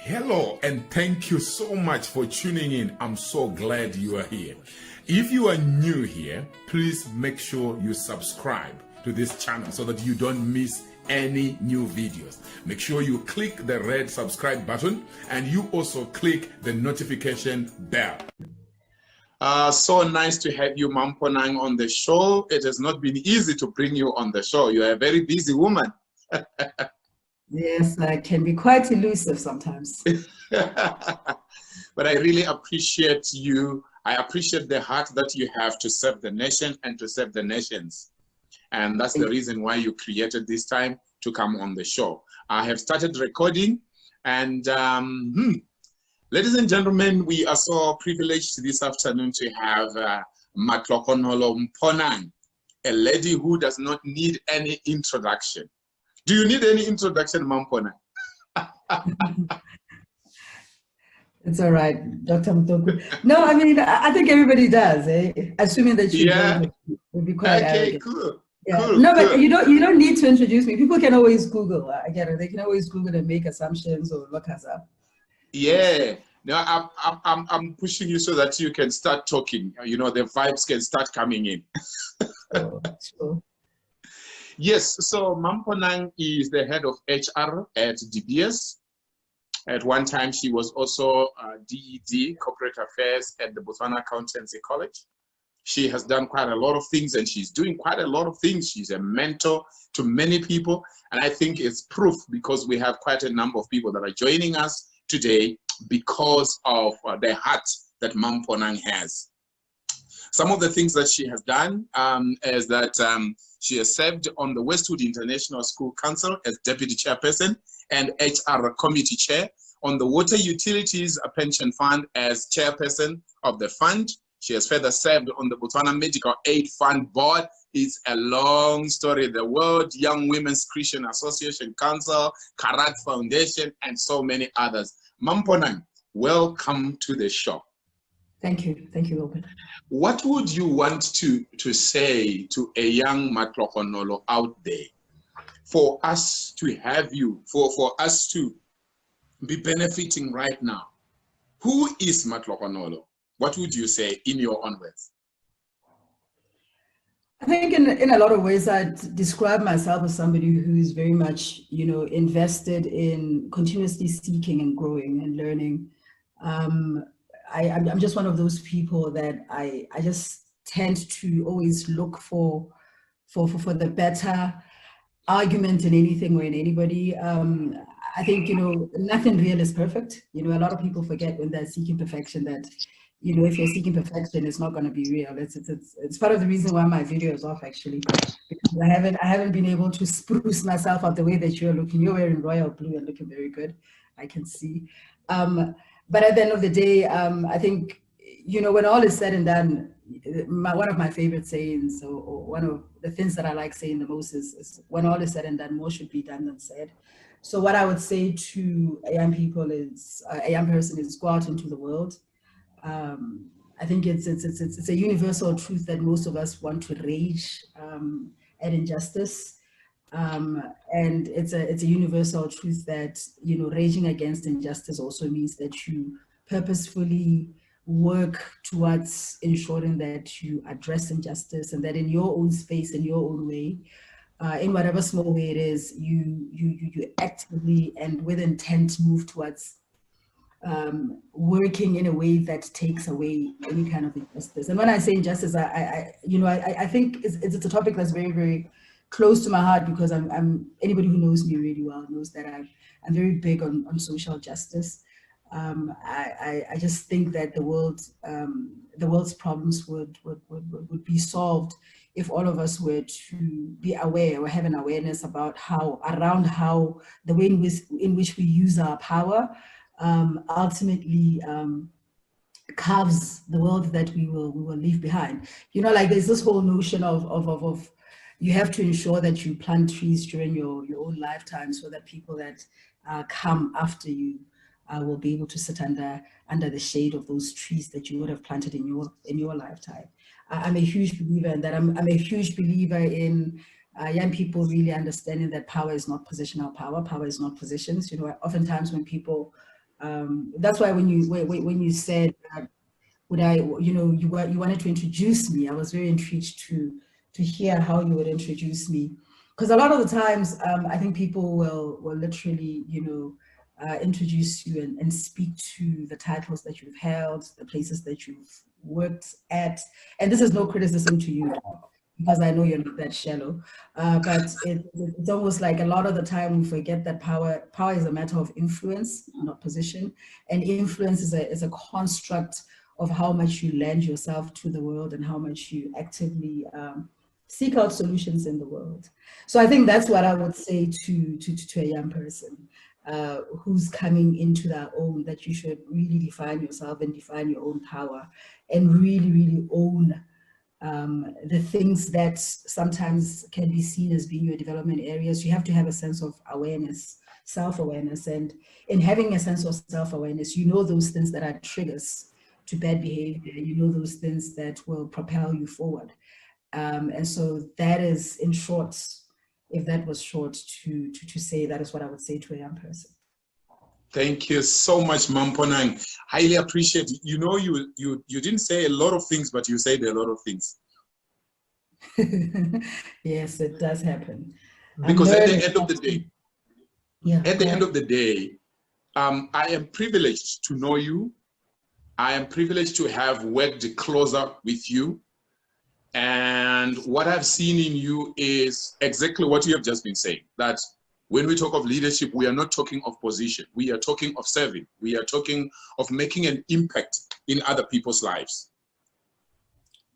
Hello, and thank you so much for tuning in. I'm so glad you are here. If you are new here, please make sure you subscribe to this channel so that you don't miss any new videos. Make sure you click the red subscribe button and you also click the notification bell. So nice to have you, Mponang, on the show. It has not been easy to bring you on the show. You are a very busy woman. Yes, I can be quite elusive sometimes. But I really appreciate you. I appreciate the heart that you have to serve the nation and to serve the nations. And that's the reason why you created this time to come on the show. I have started recording, and ladies and gentlemen, we are so privileged this afternoon to have Matlhogonolo Mponang, a lady who does not need any introduction. Do you need any introduction, Mponang? It's all right, Dr. Mutoko. No, I mean, I think everybody does, assuming that you don't, would be quite arrogant. Cool. Yeah. Cool, no, cool. But you don't need to introduce me. People can always Google. I get it. They can always Google and make assumptions or look us up. Yeah. No, I'm pushing you so that you can start talking. You know, the vibes can start coming in. Sure. Yes. So Mponang is the head of HR at DBS. At one time, she was also DED, Corporate Affairs at the Botswana Accountancy College. She has done quite a lot of things, and she's doing quite a lot of things. She's a mentor to many people, and I think it's proof because we have quite a number of people that are joining us today because of the heart that Mponang has. Some of the things that she has done is that she has served on the Westwood International School Council as Deputy Chairperson and HR Committee Chair, on the Water Utilities Pension Fund as Chairperson of the fund. She has further served on the Botswana Medical Aid Fund Board. It's a long story. The World Young Women's Christian Association Council, Karat Foundation, and so many others. Mponang, welcome to the show. Thank you. Thank you, Wilbert. What would you want to say to a young Matlhogonolo out there for us to have you, for us to be benefiting right now? Who is Matlhogonolo? What would you say in your own words? I think in a lot of ways, I'd describe myself as somebody who is very much, invested in continuously seeking and growing and learning. I'm just one of those people that I just tend to always look for the better argument in anything or in anybody. I think, nothing real is perfect. A lot of people forget when they're seeking perfection that, if you're seeking perfection, it's not going to be real. It's part of the reason why my video is off, actually, because I haven't been able to spruce myself up the way that you're looking. You're wearing royal blue and looking very good, I can see. But at the end of the day, I think, when all is said and done, one of my favorite sayings, or one of the things that I like saying the most is when all is said and done, more should be done than said. So what I would say to a young person is go out into the world. I think it's a universal truth that most of us want to rage at injustice. And it's a universal truth that, raging against injustice also means that you purposefully work towards ensuring that you address injustice and that in your own space, in your own way, in whatever small way it is, you actively and with intent move towards working in a way that takes away any kind of injustice. And when I say injustice, I think it's a topic that's very, very close to my heart because I'm anybody who knows me really well knows that I'm very big on social justice. I just think that the world's problems would be solved if all of us were to be aware or have an awareness about how the way in which we use our power ultimately carves the world that we will leave behind. Like there's this whole notion of you have to ensure that you plant trees during your own lifetime so that people that come after you will be able to sit under the shade of those trees that you would have planted in your lifetime. I'm a huge believer in that. I'm a huge believer in young people really understanding that power is not positional power. Power is not positions. Oftentimes when people That's why when you said that, would I, you wanted to introduce me, I was very intrigued to hear how you would introduce me, because a lot of the times I think people will literally introduce you and speak to the titles that you've held, the places that you've worked at, and this is no criticism to you, because I know you're not that shallow, but it's almost like a lot of the time we forget that power is a matter of influence, not position, and influence is a construct of how much you lend yourself to the world and how much you actively seek out solutions in the world. So I think that's what I would say to a young person who's coming into their own, that you should really define yourself and define your own power and really, really own the things that sometimes can be seen as being your development areas. You have to have a sense of awareness, self-awareness, and in having a sense of self-awareness, you know those things that are triggers to bad behavior, you know those things that will propel you forward. And so that is, in short, if that was short, to say, that is what I would say to a young person. Thank you so much, Mponang. Highly appreciate it. You know, you didn't say a lot of things, but you said a lot of things. Yes, it does happen. Because at the end of the day, I am privileged to know you. I am privileged to have worked closer with you. And what I've seen in you is exactly what you have just been saying, that when we talk of leadership, we are not talking of position. We are talking of serving. We are talking of making an impact in other people's lives.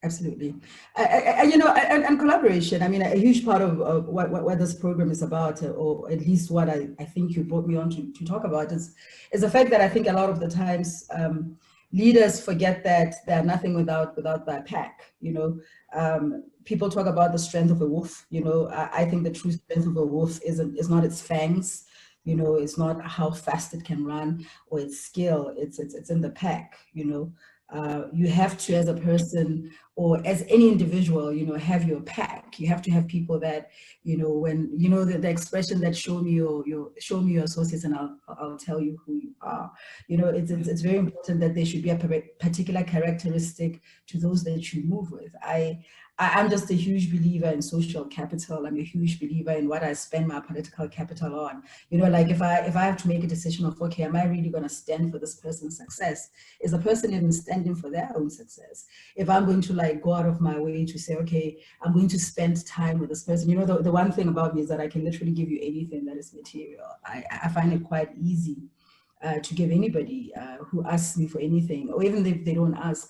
Absolutely. And collaboration, I mean, a huge part of what this program is about, or at least what I think you brought me on to talk about, is the fact that I think a lot of the times leaders forget that they're nothing without their pack. People talk about the strength of a wolf. I think the true strength of a wolf is not its fangs. It's not how fast it can run or its skill. It's in the pack. You have to, as a person or as any individual, have your pack. You have to have people that, when, the expression that show me your associates and I'll tell you who you are. It's very important that there should be a particular characteristic to those that you move with. I'm just a huge believer in social capital. I'm a huge believer in what I spend my political capital on. Like if I have to make a decision of, okay, am I really going to stand for this person's success? Is the person even standing for their own success? If I'm going to go out of my way to say, okay, I'm going to spend time with this person. The one thing about me is that I can literally give you anything that is material. I find it quite easy to give anybody who asks me for anything, or even if they don't ask,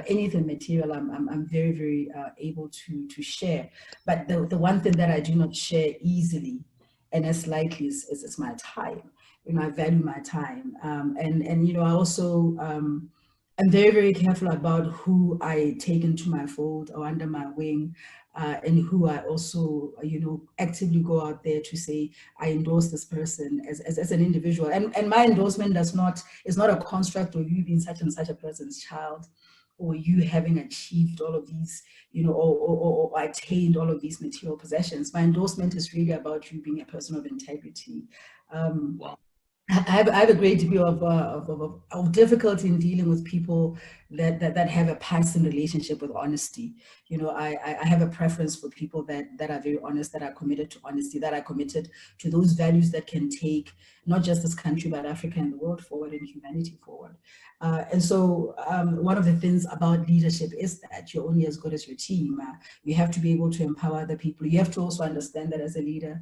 anything material, I'm very, very able to share. But the one thing that I do not share easily and as lightly is my time. I value my time. And I also, I'm very, very careful about who I take into my fold or under my wing, and who I also, actively go out there to say, I endorse this person as an individual. And my endorsement is not a construct of you being such and such a person's child, or you having achieved all of these, or attained all of these material possessions. My endorsement is really about you being a person of integrity. Wow. I have a great deal of difficulty in dealing with people that have a passing relationship with honesty. I have a preference for people that are very honest, that are committed to honesty, that are committed to those values that can take not just this country, but Africa and the world forward and humanity forward. And so one of the things about leadership is that you're only as good as your team. You have to be able to empower other people. You have to also understand that as a leader,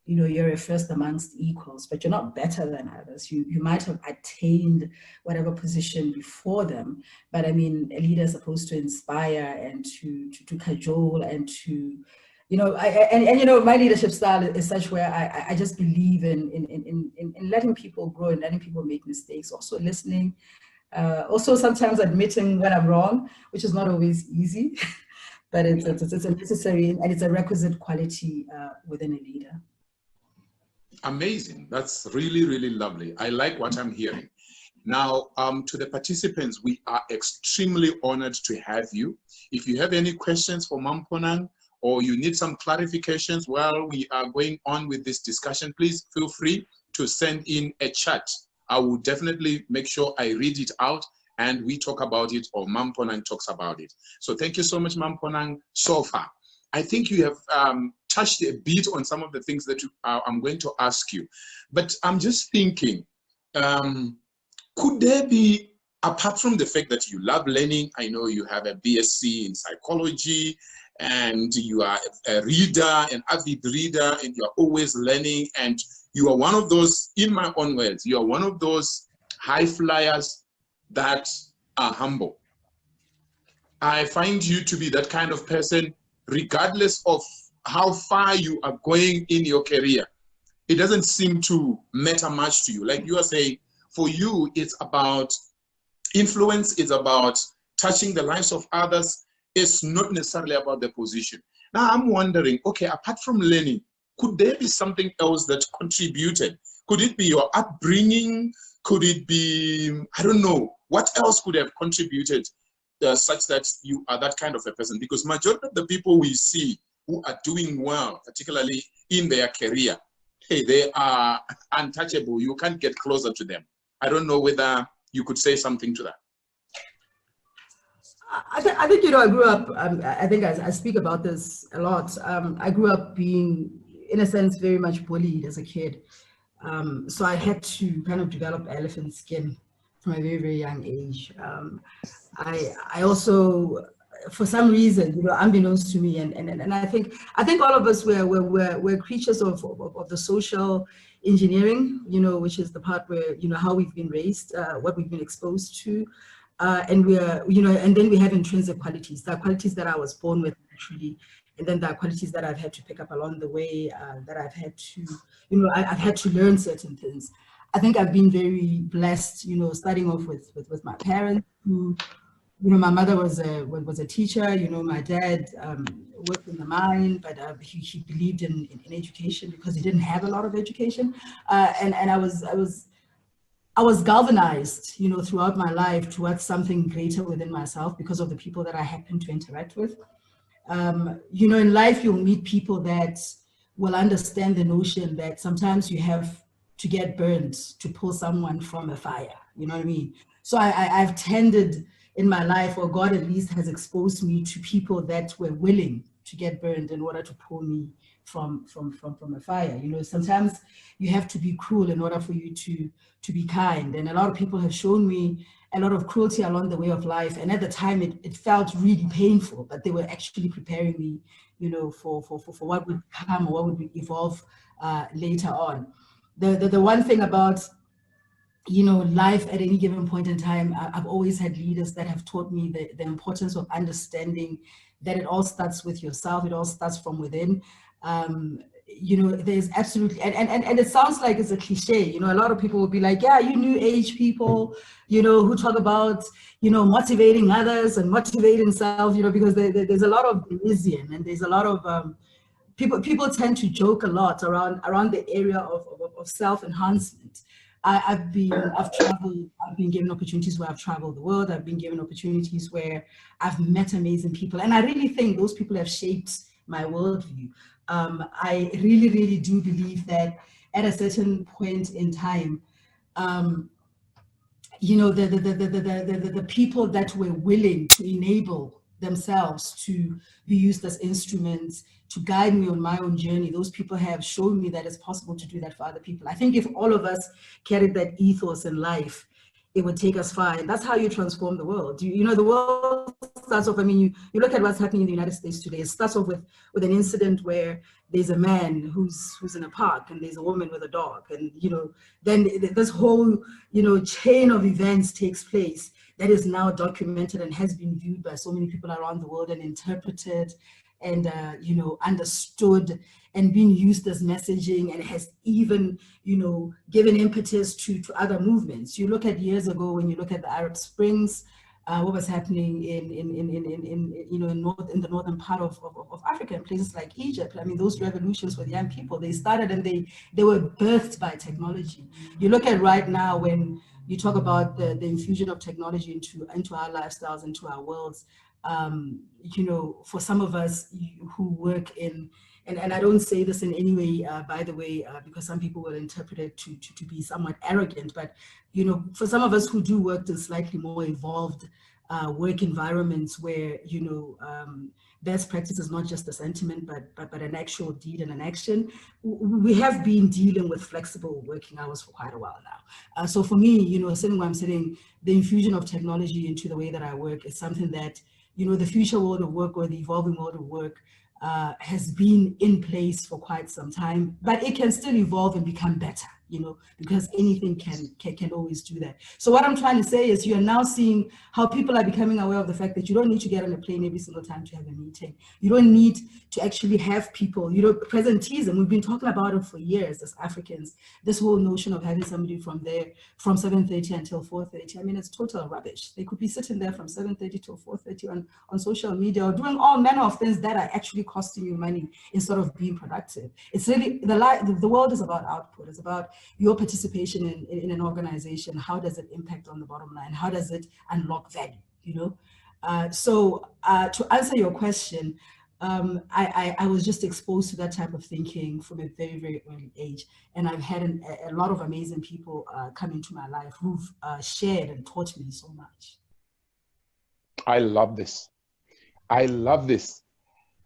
you're a first amongst equals, but you're not better than others. You might have attained whatever position before them, but I mean, a leader is supposed to inspire and to cajole and to, my leadership style is such where I just believe in letting people grow and letting people make mistakes, also listening, also sometimes admitting when I'm wrong, which is not always easy, but it's a necessary and it's a requisite quality within a leader. Amazing. That's really, really lovely. I like what I'm hearing. Now, to the participants, we are extremely honored to have you. If you have any questions for Mponang, or you need some clarifications while we are going on with this discussion, please feel free to send in a chat I will definitely make sure I read it out and we talk about it, or Mam Mponang talks about it. So thank you so much, Mam Mponang, so far. I think you have touched a bit on some of the things that I'm going to ask you. But I'm just thinking, could there be, apart from the fact that you love learning, I know you have a BSc in psychology, and you are a reader, an avid reader, and you're always learning, and you are one of those, in my own words, you are one of those high flyers that are humble. I find you to be that kind of person, regardless of how far you are going in your career. It doesn't seem to matter much to you. Like you are saying, for you, it's about influence, it's about touching the lives of others. It's not necessarily about the position. Now I'm wondering, okay, apart from learning, could there be something else that contributed? Could it be your upbringing? Could it be, I don't know, what else could have contributed such that you are that kind of a person? Because majority of the people we see who are doing well, particularly in their career, hey, they are untouchable. You can't get closer to them. I don't know whether you could say something to that. I think, you know, I grew up, I think I speak about this a lot. I grew up being, in a sense, very much bullied as a kid. So I had to kind of develop elephant skin from a very, very young age. I also, for some reason, you know, unbeknownst to me, and I think all of us we're creatures of the social engineering, you know, which is the part where, you know, how we've been raised, what we've been exposed to, and we're, you know, and then we have intrinsic qualities. There are qualities that I was born with naturally, and then there are qualities that I've had to pick up along the way, that I've had to, you know, I've had to learn certain things. I think I've been very blessed, you know, starting off with my parents, who, you know, my mother was a teacher. You know, my dad worked in the mine, but he believed in education because he didn't have a lot of education, and I was galvanized, you know, throughout my life towards something greater within myself because of the people that I happened to interact with. You know, in life, you'll meet people that will understand the notion that sometimes you have to get burned to pull someone from a fire. You know what I mean? So I've tended in my life, or God at least has exposed me to people that were willing to get burned in order to pull me from a fire. You know, sometimes you have to be cruel in order for you to be kind. And a lot of people have shown me a lot of cruelty along the way of life. And at the time, it felt really painful, but they were actually preparing me, you know, for what would come or what would evolve later on. The one thing about, you know, life at any given point in time, I've always had leaders that have taught me the importance of understanding that it all starts with yourself. It all starts from within. You know, there's absolutely, and it sounds like it's a cliche, you know, a lot of people will be like, yeah, you new age people, you know, who talk about, you know, motivating others and motivating self, you know, because there's a lot of Bayesian, and there's a lot of, people tend to joke a lot around the area of self-enhancement. I've traveled, I've been given opportunities where I've traveled the world. I've been given opportunities where I've met amazing people. And I really think those people have shaped my worldview. I really, really do believe that at a certain point in time, you know, the people that were willing to enable themselves to be used as instruments to guide me on my own journey, those people have shown me that it's possible to do that for other people. I think if all of us carried that ethos in life, it would take us far. And that's how you transform the world. You know, the world starts off, I mean, you look at what's happening in the United States today. It starts off with an incident where there's a man who's in a park and there's a woman with a dog. And, you know, then this whole, you know, chain of events takes place that is now documented and has been viewed by so many people around the world and interpreted and, you know, understood and being used as messaging, and has even, you know, given impetus to other movements. You look at years ago, when you look at the Arab Springs, what was happening in you know, in the northern part of Africa, in places like Egypt. I mean, those revolutions with young people, they started and they were birthed by technology. You look at right now, when you talk about the infusion of technology into our lifestyles, into our worlds, you know, for some of us who work in and I don't say this in any way, by the way, because some people will interpret it to be somewhat arrogant, but, you know, for some of us who do work in slightly more evolved work environments where, you know, best practice is not just a sentiment, but an actual deed and an action. We have been dealing with flexible working hours for quite a while now. So for me, you know, sitting where I'm sitting, the infusion of technology into the way that I work is something that, you know, the future world of work or the evolving world of work has been in place for quite some time, but it can still evolve and become better, you know, because anything can always do that. So what I'm trying to say is, you are now seeing how people are becoming aware of the fact that you don't need to get on a plane every single time to have a meeting. You don't need to actually have people, you know, presenteeism. We've been talking about it for years as Africans, this whole notion of having somebody from 7:30 until 4:30. I mean, it's total rubbish. They could be sitting there from 7:30 till 4:30 on social media, or doing all manner of things that are actually costing you money instead of being productive. It's really, the world is about output. It's about your participation in an organization. How does it impact on the bottom line? How does it unlock value, you know? So to answer your question, I was just exposed to that type of thinking from a very, very early age. And I've had a lot of amazing people come into my life who've shared and taught me so much. I love this. I love this.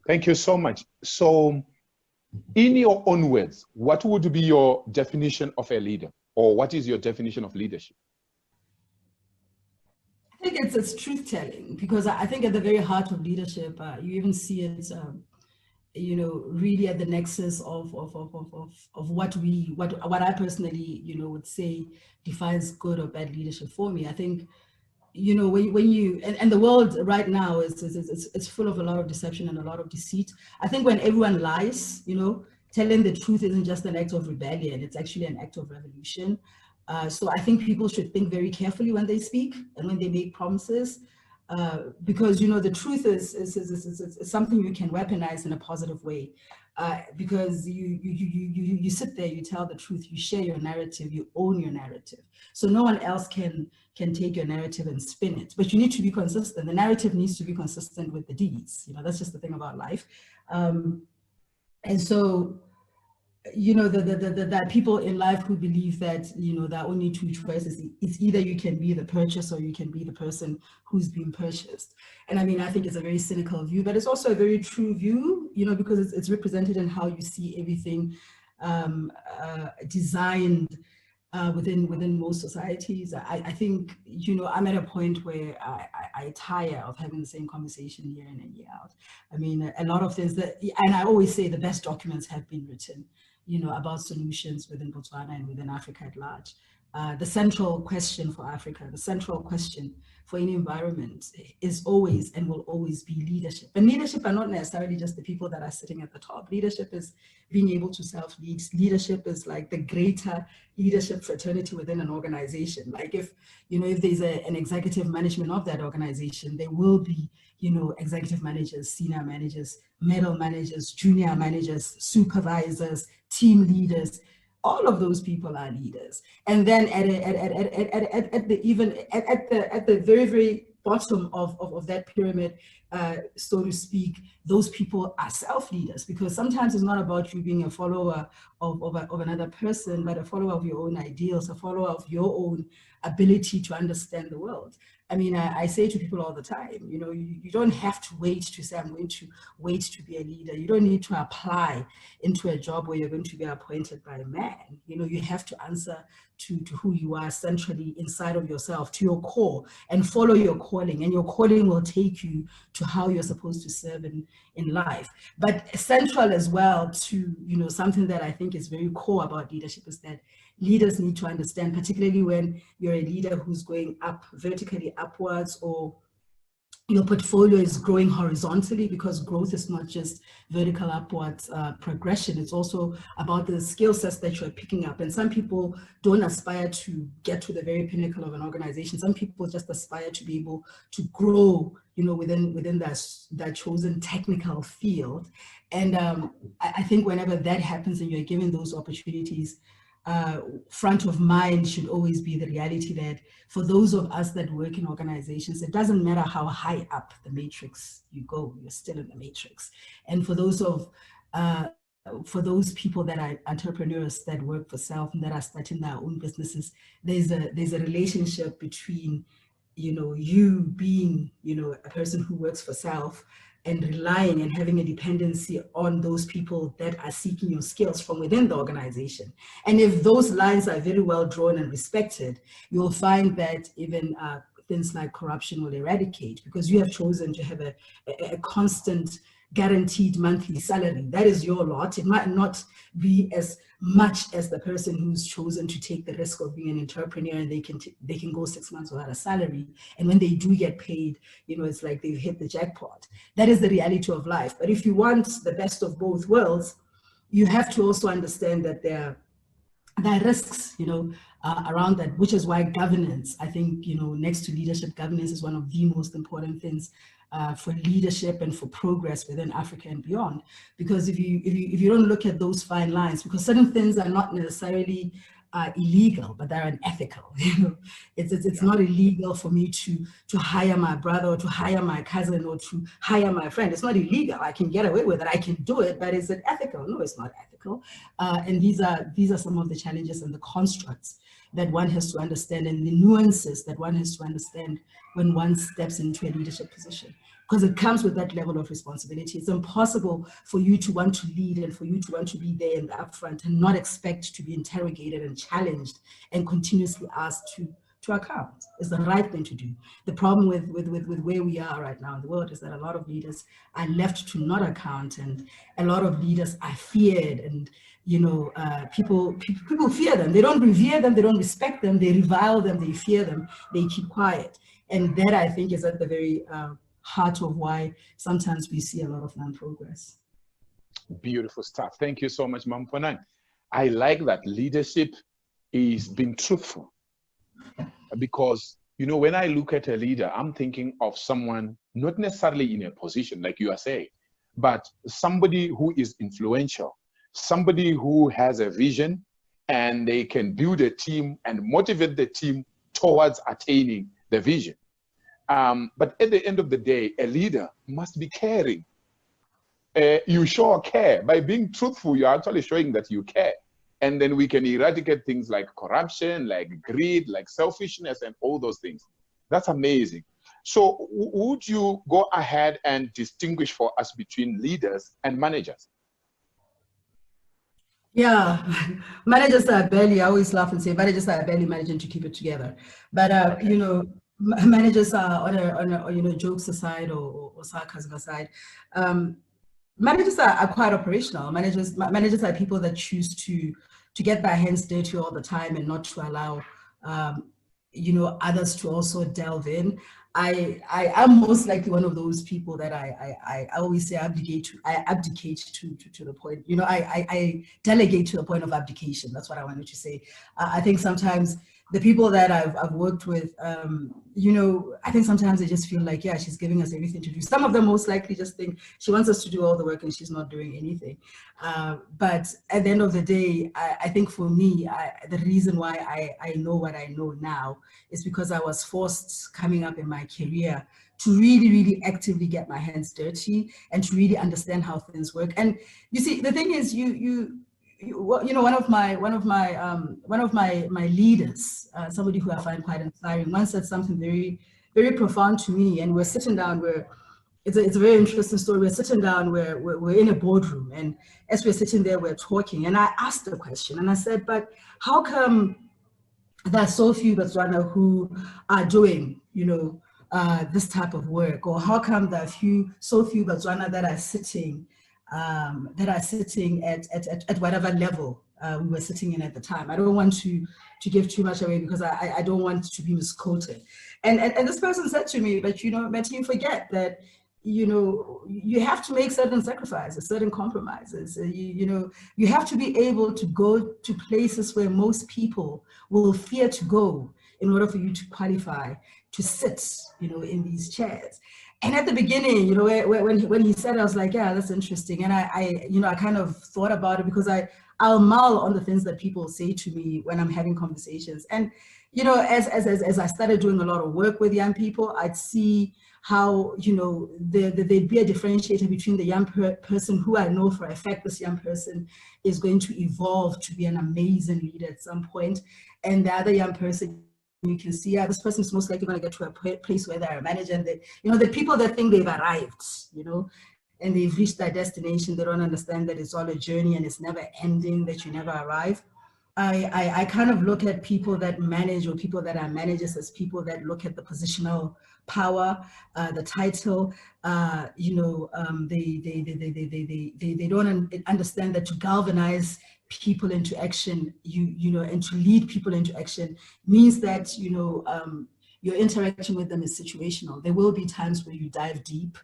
Thank you so much. So in your own words, what would be your definition of a leader? Or what is your definition of leadership? I think it's truth-telling, because I think at the very heart of leadership, you even see it, you know, really at the nexus of what I personally, you know, would say defines good or bad leadership for me. I think, you know, when you, and the world right now it's full of a lot of deception and a lot of deceit. I think when everyone lies, you know, telling the truth isn't just an act of rebellion, it's actually an act of revolution. So I think people should think very carefully when they speak and when they make promises, because, you know, the truth is something you can weaponize in a positive way, because you sit there, you tell the truth, you share your narrative, you own your narrative. So no one else can take your narrative and spin it, but you need to be consistent. The narrative needs to be consistent with the deeds. You know, that's just the thing about life. And so, you know, the people in life who believe that, you know, there are only two choices. It's either you can be the purchase or you can be the person who's being purchased. And I mean, I think it's a very cynical view, but it's also a very true view, you know, because it's represented in how you see everything designed within most societies. I think, you know, I'm at a point where I tire of having the same conversation year in and year out. I mean, a lot of things that, and I always say the best documents have been written, you know, about solutions within Botswana and within Africa at large. The central question for Africa, the central question for any environment is always and will always be leadership. And leadership are not necessarily just the people that are sitting at the top. Leadership is being able to self-lead. Leadership is like the greater leadership fraternity within an organization. Like if, you know, if there's an executive management of that organization, there will be, you know, executive managers, senior managers, middle managers, junior managers, supervisors, team leaders. All of those people are leaders. And then at the very, very bottom of that pyramid, so to speak, those people are self-leaders, because sometimes it's not about you being a follower of another person, but a follower of your own ideals, a follower of your own ability to understand the world. I mean, I say to people all the time, you know, you don't have to wait to say, I'm going to wait to be a leader. You don't need to apply into a job where you're going to be appointed by a man. You know, you have to answer to who you are centrally inside of yourself, to your core, and follow your calling. And your calling will take you to how you're supposed to serve in life. But central as well to, you know, something that I think is very core about leadership is that leaders need to understand, particularly when you're a leader who's going up vertically upwards, or your portfolio is growing horizontally, because growth is not just vertical upwards progression. It's also about the skill sets that you're picking up. And some people don't aspire to get to the very pinnacle of an organization. Some people just aspire to be able to grow, you know, within that chosen technical field. And I think whenever that happens and you're given those opportunities, front of mind should always be the reality that for those of us that work in organizations, it doesn't matter how high up the matrix you go, you're still in the matrix. And for those of for those people that are entrepreneurs that work for self and that are starting their own businesses, there's a relationship between, you being, a person who works for self and relying and having a dependency on those people that are seeking your skills from within the organization. And if those lines are very well drawn and respected, you'll find that even things like corruption will eradicate, because you have chosen to have a constant guaranteed monthly salary. That is your lot. It might not be as much as the person who's chosen to take the risk of being an entrepreneur, and they can go 6 months without a salary, and when they do get paid, it's like they've hit the jackpot. That is the reality of life. But if you want the best of both worlds, you have to also understand that there are risks, around that, which is why governance, I think, next to leadership, governance is one of the most important things for leadership and for progress within Africa and beyond. Because if you don't look at those fine lines, because certain things are not necessarily illegal, but they're unethical. It's not illegal for me to hire my brother or to hire my cousin or to hire my friend. It's not illegal. I can get away with it. I can do it, but is it ethical? No, it's not ethical. And these are some of the challenges and the constructs that one has to understand, and the nuances that one has to understand when one steps into a leadership position, because it comes with that level of responsibility. It's impossible for you to want to lead and for you to want to be there in the upfront and not expect to be interrogated and challenged and continuously asked to account. It's the right thing to do. The problem with where we are right now in the world is that a lot of leaders are left to not account, and a lot of leaders are feared, and people fear them. They don't revere them, they don't respect them, they revile them, they fear them, they keep quiet. And that, I think, is at the very heart of why sometimes we see a lot of non-progress. Beautiful stuff. Thank you so much, Mponang. I like that leadership is being truthful, because when I look at a leader, I'm thinking of someone not necessarily in a position like you are saying, but somebody who is influential, somebody who has a vision, and they can build a team and motivate the team towards attaining the vision. But at the end of the day, a leader must be caring. You show care. By being truthful, you're actually showing that you care. And then we can eradicate things like corruption, like greed, like selfishness, and all those things. That's amazing. So would you go ahead and distinguish for us between leaders and managers? Yeah, managers are barely, I always laugh and say, managers are barely managing to keep it together. But, managers are on a jokes aside or sarcasm aside, managers are quite operational. Managers are people that choose to get their hands dirty all the time and not to allow, others to also delve in. I am most likely one of those people that I always say I abdicate to the point, I delegate to the point of abdication. That's what I wanted to say. I think sometimes the people that I've worked with, I think sometimes they just feel like, yeah, she's giving us everything to do. Some of them most likely just think she wants us to do all the work and she's not doing anything. But at the end of the day, I think for me, the reason why I know what I know now is because I was forced coming up in my career to really, really actively get my hands dirty and to really understand how things work. And you see, the thing is, one of my leaders, somebody who I find quite inspiring, once said something very, very profound to me. And we're sitting down it's a very interesting story. We're sitting down, we're in a boardroom, and as we're sitting there, we're talking. And I asked the question, and I said, but how come there are so few Botswana who are doing, this type of work? Or how come there are so few Botswana that are sitting at whatever level we were sitting in at the time? I don't want to give too much away because I don't want to be misquoted. And this person said to me, but Matthew, you forget that you have to make certain sacrifices, certain compromises. You have to be able to go to places where most people will fear to go in order for you to qualify to sit, in these chairs. And at the beginning, when he said, I was like, yeah, that's interesting. And I kind of thought about it because I I'll mull on the things that people say to me when I'm having conversations. And, you know, as I started doing a lot of work with young people, I'd see how, you know, there'd be a differentiator between the young person who I know for a fact this young person is going to evolve to be an amazing leader at some point, and the other young person, you can see, yeah, this person is most likely going to get to a place where they're a manager, and they, you know, the people that think they've arrived, you know, and they've reached their destination, they don't understand that it's all a journey and it's never ending, that you never arrive. I kind of look at people that manage, or people that are managers, as people that look at the positional power, the title. You know, they don't understand that to galvanize people into action, you know, and to lead people into action means that, you know, your interaction with them is situational. There will be times where you dive deep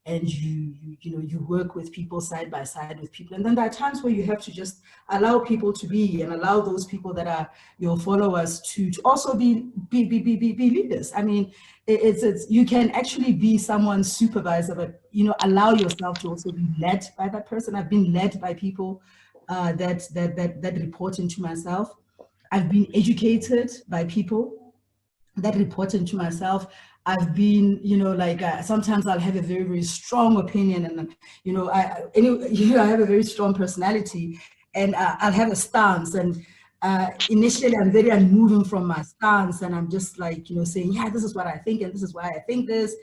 and you work with people side by side with people, and then there are times where you have to just allow people to be, and allow those people that are your followers to also be leaders. I mean, it's you can actually be someone's supervisor, but, you know, allow yourself to also be led by that person. I've been led by people that report into myself. I've been educated by people that report into myself. I've been, you know, like sometimes I'll have a very, very strong opinion, and, you know, I have a very strong personality, and I'll have a stance, and initially I'm very unmoving from my stance, and I'm just like, you know, saying, yeah, this is what I think, and this is why I think this.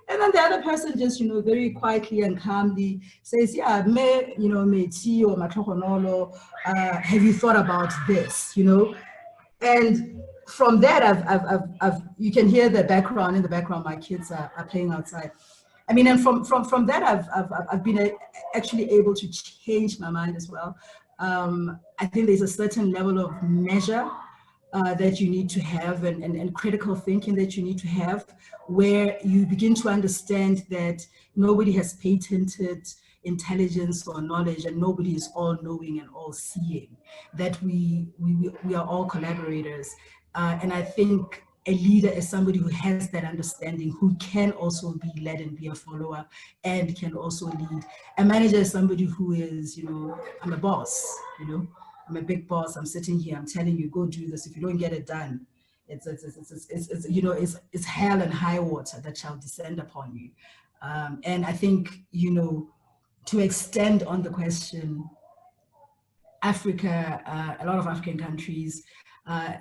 And then the other person just, you know, very quietly and calmly says, yeah, you know, Meti or Matlhogonolo, have you thought about this, you know? And from that, I've you can hear the background, in the background, my kids are playing outside. I mean, and from that, I've been actually able to change my mind as well. I think there's a certain level of measure that you need to have, and critical thinking that you need to have, where you begin to understand that nobody has patented intelligence or knowledge, and nobody is all knowing and all seeing, that we are all collaborators. And I think a leader is somebody who has that understanding, who can also be led and be a follower, and can also lead. A manager is somebody who is, you know, I'm a boss, you know, I'm a big boss, I'm sitting here, I'm telling you, go do this. If you don't get it done, it's you know, it's hell and high water that shall descend upon you. And I think, you know, to extend on the question, Africa, a lot of African countries,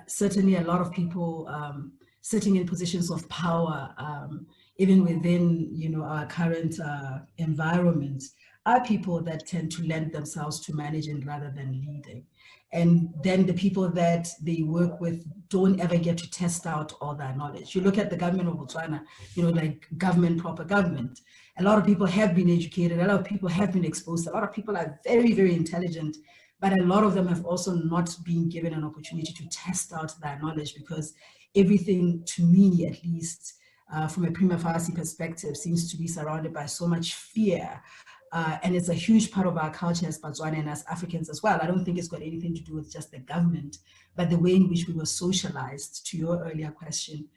certainly a lot of people sitting in positions of power, even within, you know, our current environment, are people that tend to lend themselves to managing rather than leading. And then the people that they work with don't ever get to test out all their knowledge. You look at the government of Botswana, you know, like government, proper government. A lot of people have been educated, a lot of people have been exposed, a lot of people are very, very intelligent, but a lot of them have also not been given an opportunity to test out their knowledge, because everything, to me at least, from a prima facie perspective, seems to be surrounded by so much fear. And it's a huge part of our culture as Botswana and as Africans as well. I don't think it's got anything to do with just the government, but the way in which we were socialized, to your earlier question,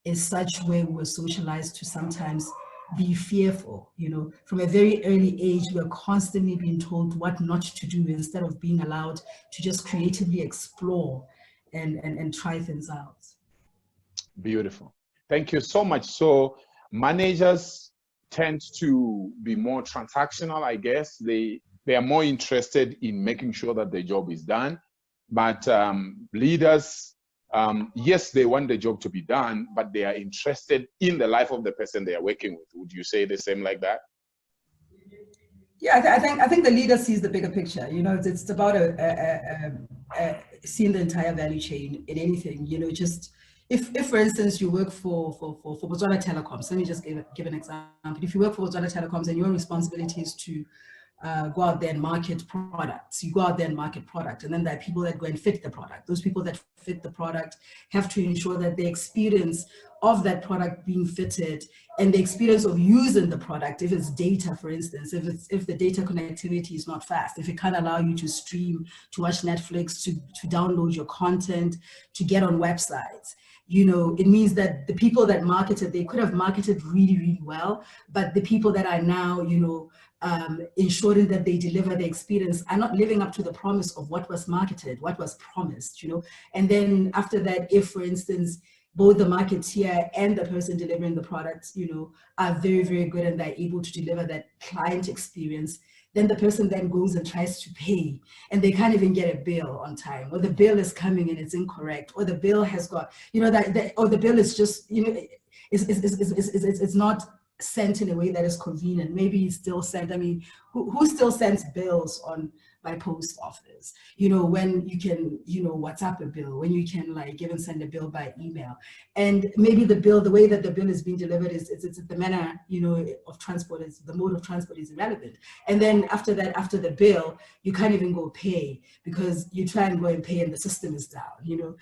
is such where we were socialized to sometimes be fearful. You know, from a very early age, we're constantly being told what not to do, instead of being allowed to just creatively explore and try things out. Beautiful. Thank you so much. So managers tend to be more transactional, I guess. They are more interested in making sure that the job is done. But leaders, yes, they want the job to be done, but they are interested in the life of the person they are working with. Would you say the same like that? Yeah, I think the leader sees the bigger picture. You know, it's about seeing the entire value chain in anything. You know, just if for instance you work for Botswana Telecoms, let me just give an example. If you work for Botswana Telecoms and your responsibility is to go out there and market products, you go out there and market product, and then there are people that go and fit the product. Those people that fit the product have to ensure that the experience of that product being fitted and the experience of using the product, if it's data, for instance, if the data connectivity is not fast, if it can't allow you to stream, to watch Netflix, to download your content, to get on websites, you know, it means that the people that marketed, they could have marketed really, really well, but the people that are now, you know, ensuring that they deliver the experience, are not living up to the promise of what was marketed, what was promised, you know. And then after that, if, for instance, both the marketeer and the person delivering the product, you know, are very, very good and they're able to deliver that client experience, then the person then goes and tries to pay and they can't even get a bill on time, or the bill is coming and it's incorrect, or the bill has got, you know, or the bill is just, you know, it's not sent in a way that is convenient. Maybe it's still sent. I mean, who still sends bills by post office? You know, when you can, you know, WhatsApp a bill, when you can like even send a bill by email. And maybe the bill, the way that the bill is being delivered is it's the manner, you know, of transport, is the mode of transport is irrelevant. And then after that, after the bill, you can't even go pay because you try and go and pay and the system is down, you know.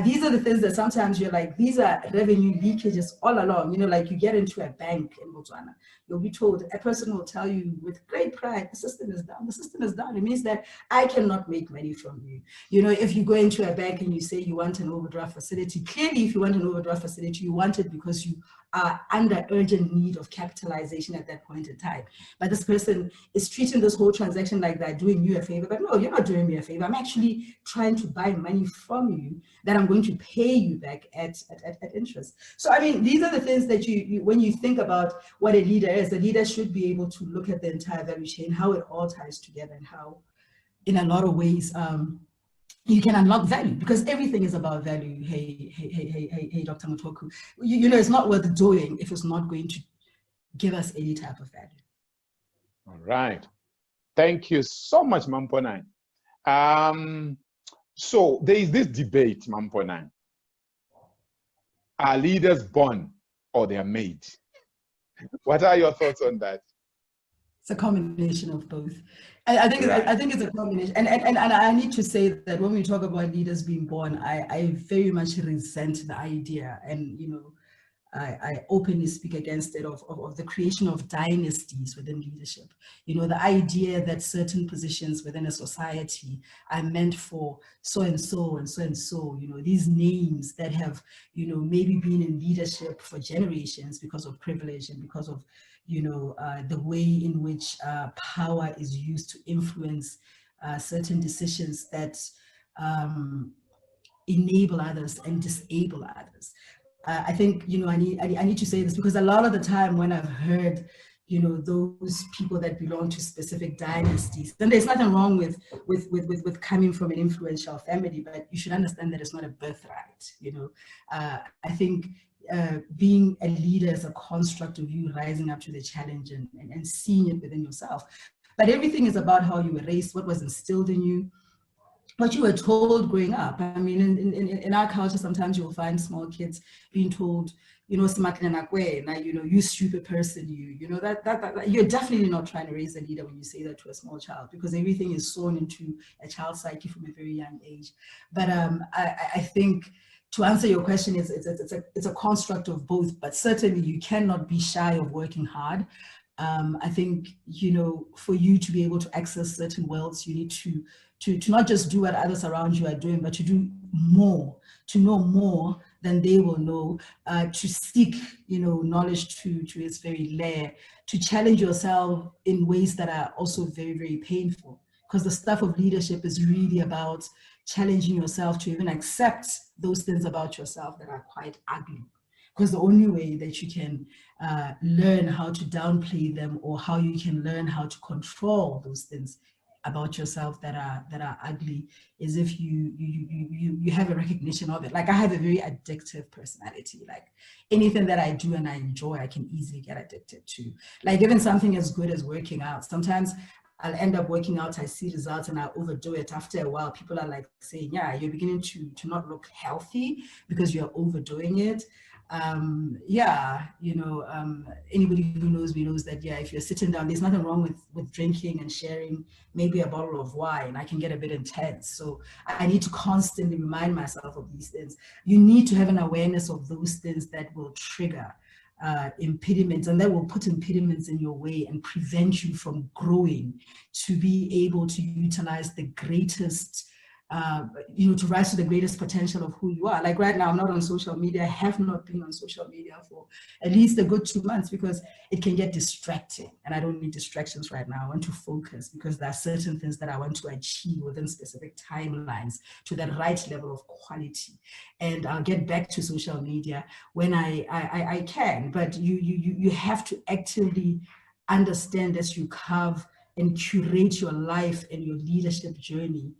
These are the things that sometimes you're like, these are revenue leakages all along, you know, like you get into a bank in Botswana, you'll be told, a person will tell you with great pride, the system is down, the system is down. It means that I cannot make money from you. You know, if you go into a bank and you say you want an overdraft facility, clearly if you want an overdraft facility, you want it because you are under urgent need of capitalization at that point in time. But this person is treating this whole transaction like they're doing you a favor. But no, you're not doing me a favor. I'm actually trying to buy money from you that I'm going to pay you back at interest. So, I mean, these are the things that you when you think about what a leader is, the leader should be able to look at the entire value chain, how it all ties together, and how, in a lot of ways, you can unlock value, because everything is about value. Hey, Dr. Mutoko, you know, it's not worth doing if it's not going to give us any type of value. All right. Thank you so much, Mponang. So there is this debate, Mponang. Are leaders born or they are made? What are your thoughts on that? It's a combination of both. I think it's a combination. And I need to say that when we talk about leaders being born, I very much resent the idea, and you know, I openly speak against it, of the creation of dynasties within leadership. You know, the idea that certain positions within a society are meant for so and so and so and so, you know, these names that have, you know, maybe been in leadership for generations because of privilege and because of, you know, the way in which power is used to influence certain decisions that enable others and disable others. I think, you know, I need to say this because a lot of the time when I've heard, you know, those people that belong to specific dynasties, then there's nothing wrong with coming from an influential family, but you should understand that it's not a birthright. You know, I think being a leader is a construct of you rising up to the challenge and seeing it within yourself. But everything is about how you were raised, what was instilled in you, what you were told growing up. I mean, in our culture, sometimes you'll find small kids being told, you know, you know, you stupid person, you know, that you're definitely not trying to raise a leader when you say that to a small child, because everything is sewn into a child's psyche from a very young age. But I think, to answer your question, it's a construct of both, but certainly you cannot be shy of working hard. I think, you know, for you to be able to access certain worlds, you need to not just do what others around you are doing, but to do more, to know more than they will know, to seek, you know, knowledge to its very lair, to challenge yourself in ways that are also very, very painful. Because the stuff of leadership is really about challenging yourself to even accept those things about yourself that are quite ugly. Because the only way that you can learn how to downplay them, or how you can learn how to control those things about yourself that are ugly, is if you have a recognition of it. Like, I have a very addictive personality. Like, anything that I do and I enjoy, I can easily get addicted to. Like, even something as good as working out, sometimes I'll end up working out, I see results and I overdo it. After a while, people are like saying, yeah, you're beginning to not look healthy because you're overdoing it. Yeah, you know, anybody who knows me knows that, yeah, if you're sitting down, there's nothing wrong with drinking and sharing maybe a bottle of wine. I can get a bit intense. So I need to constantly remind myself of these things. You need to have an awareness of those things that will trigger impediments, and that will put impediments in your way and prevent you from growing, to be able to utilize the greatest to rise to the greatest potential of who you are. Like right now, I'm not on social media. I have not been on social media for at least a good 2 months because it can get distracting. And I don't need distractions right now. I want to focus because there are certain things that I want to achieve within specific timelines to that right level of quality. And I'll get back to social media when I can. But you have to actively understand as you carve and curate your life and your leadership journey,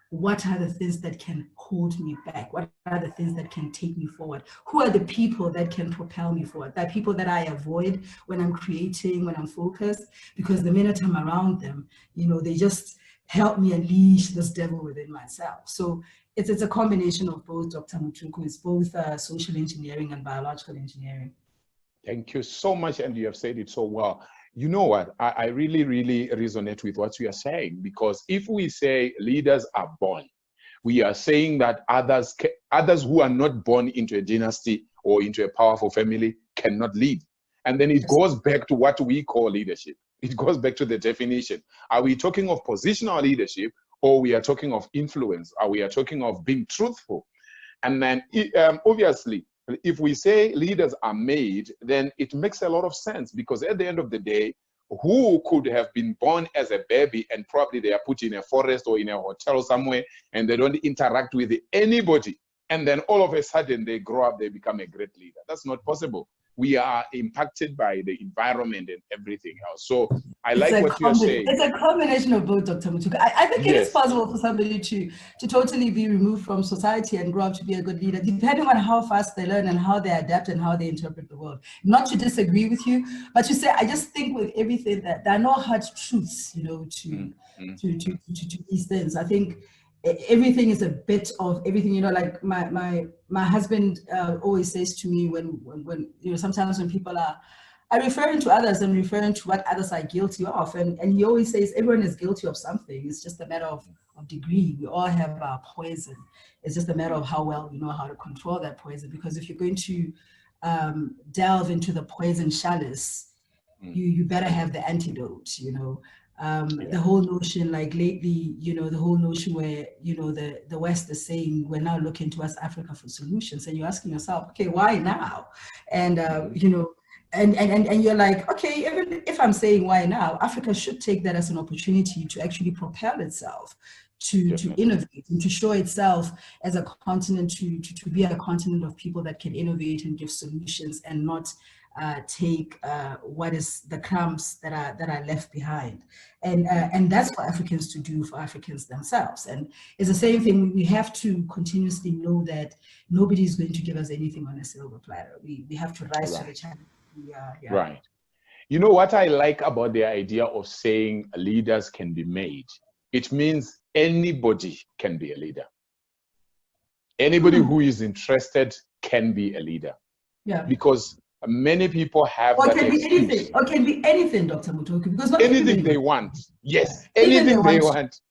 what are the things that can hold me back? What are the things that can take me forward? Who are the people that can propel me forward? There are people that I avoid when I'm creating, when I'm focused, because the minute I'm around them, they just help me unleash this devil within myself. So it's a combination of both, Dr. Mutoko. It's both social engineering and biological engineering. Thank you so much, and you have said it so well. You know what? I really, really resonate with what you are saying, because if we say leaders are born, we are saying that others who are not born into a dynasty or into a powerful family cannot lead. And then it goes back to what we call leadership. It goes back to the definition. Are we talking of positional leadership, or we are talking of influence? Are we talking of being truthful? And then obviously, if we say leaders are made, then it makes a lot of sense, because at the end of the day, who could have been born as a baby and probably they are put in a forest or in a hotel somewhere and they don't interact with anybody, and then all of a sudden they grow up, they become a great leader? That's not possible. We are impacted by the environment and everything else. So I like what you're saying. It's a combination of both, Dr. Mutoko. I think it is possible for somebody to totally be removed from society and grow up to be a good leader, depending on how fast they learn and how they adapt and how they interpret the world. Not to disagree with you, but to say, I just think with everything that there are no hard truths, to these things. I think everything is a bit of everything, like my husband always says to me when sometimes when people are referring to others and referring to what others are guilty of, and he always says everyone is guilty of something. It's just a matter of degree. We all have our poison. It's just a matter of how well we know how to control that poison, because if you're going to delve into the poison chalice, you better have the antidote. The whole notion, like lately, the whole notion where, the West is saying, we're now looking to West Africa for solutions. And you're asking yourself, okay, why now? And, and you're like, okay, even if I'm saying why now, Africa should take that as an opportunity to actually propel itself, to innovate and to show itself as a continent, to be a continent of people that can innovate and give solutions and not take what is the crumbs that are left behind, and that's for Africans to do for Africans themselves. And it's the same thing. We have to continuously know that nobody is going to give us anything on a silver platter. We have to rise to the challenge. Right. You know what I like about the idea of saying leaders can be made? It means anybody can be a leader. Anybody who is interested can be a leader. Yeah. Because many people have that excuse. Or can be anything, Dr. Mutoko, because not anything they want. Yes, anything they want.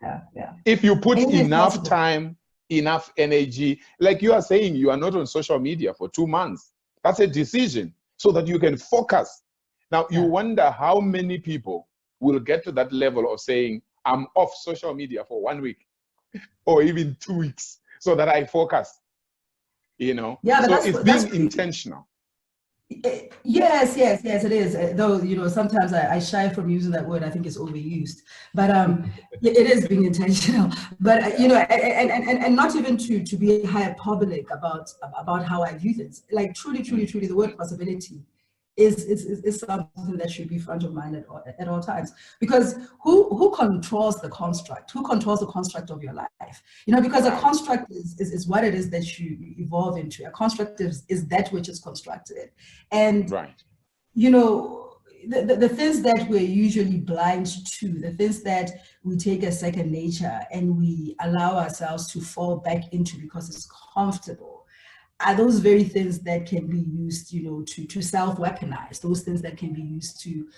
Yeah. If you put enough time, enough energy, like you are saying, you are not on social media for 2 months. That's a decision so that you can focus. Now, you wonder how many people will get to that level of saying, I'm off social media for 1 week or even 2 weeks so that I focus. Yeah, so it's being intentional. Yes, it is. Though, sometimes I shy from using that word. I think it's overused. But it is being intentional. But, and not even to be hyperbolic about how I view things. Like truly, the word possibility is something that should be front of mind at all times. Because who controls the construct? Who controls the construct of your life? Because a construct is what it is that you evolve into. A construct is that which is constructed. And, the things that we're usually blind to, the things that we take as second nature and we allow ourselves to fall back into because it's comfortable, are those very things that can be used, to self-weaponize, those things that can be used to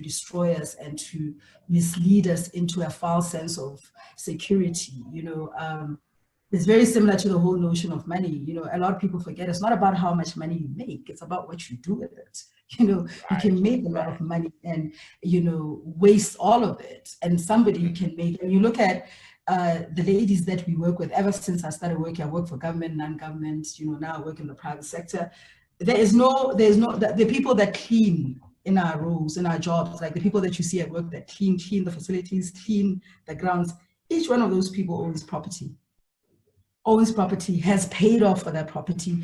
destroy us and to mislead us into a false sense of security. It's very similar to the whole notion of money. A lot of people forget it's not about how much money you make, it's about what you do with it. You can make a lot of money and, waste all of it. And somebody can make, and you look at the ladies that we work with, ever since I started working, I work for government, non-government, now I work in the private sector. There's no, the people that clean in our roles, in our jobs, like the people that you see at work that clean the facilities, clean the grounds, each one of those people owns property, has paid off for that property,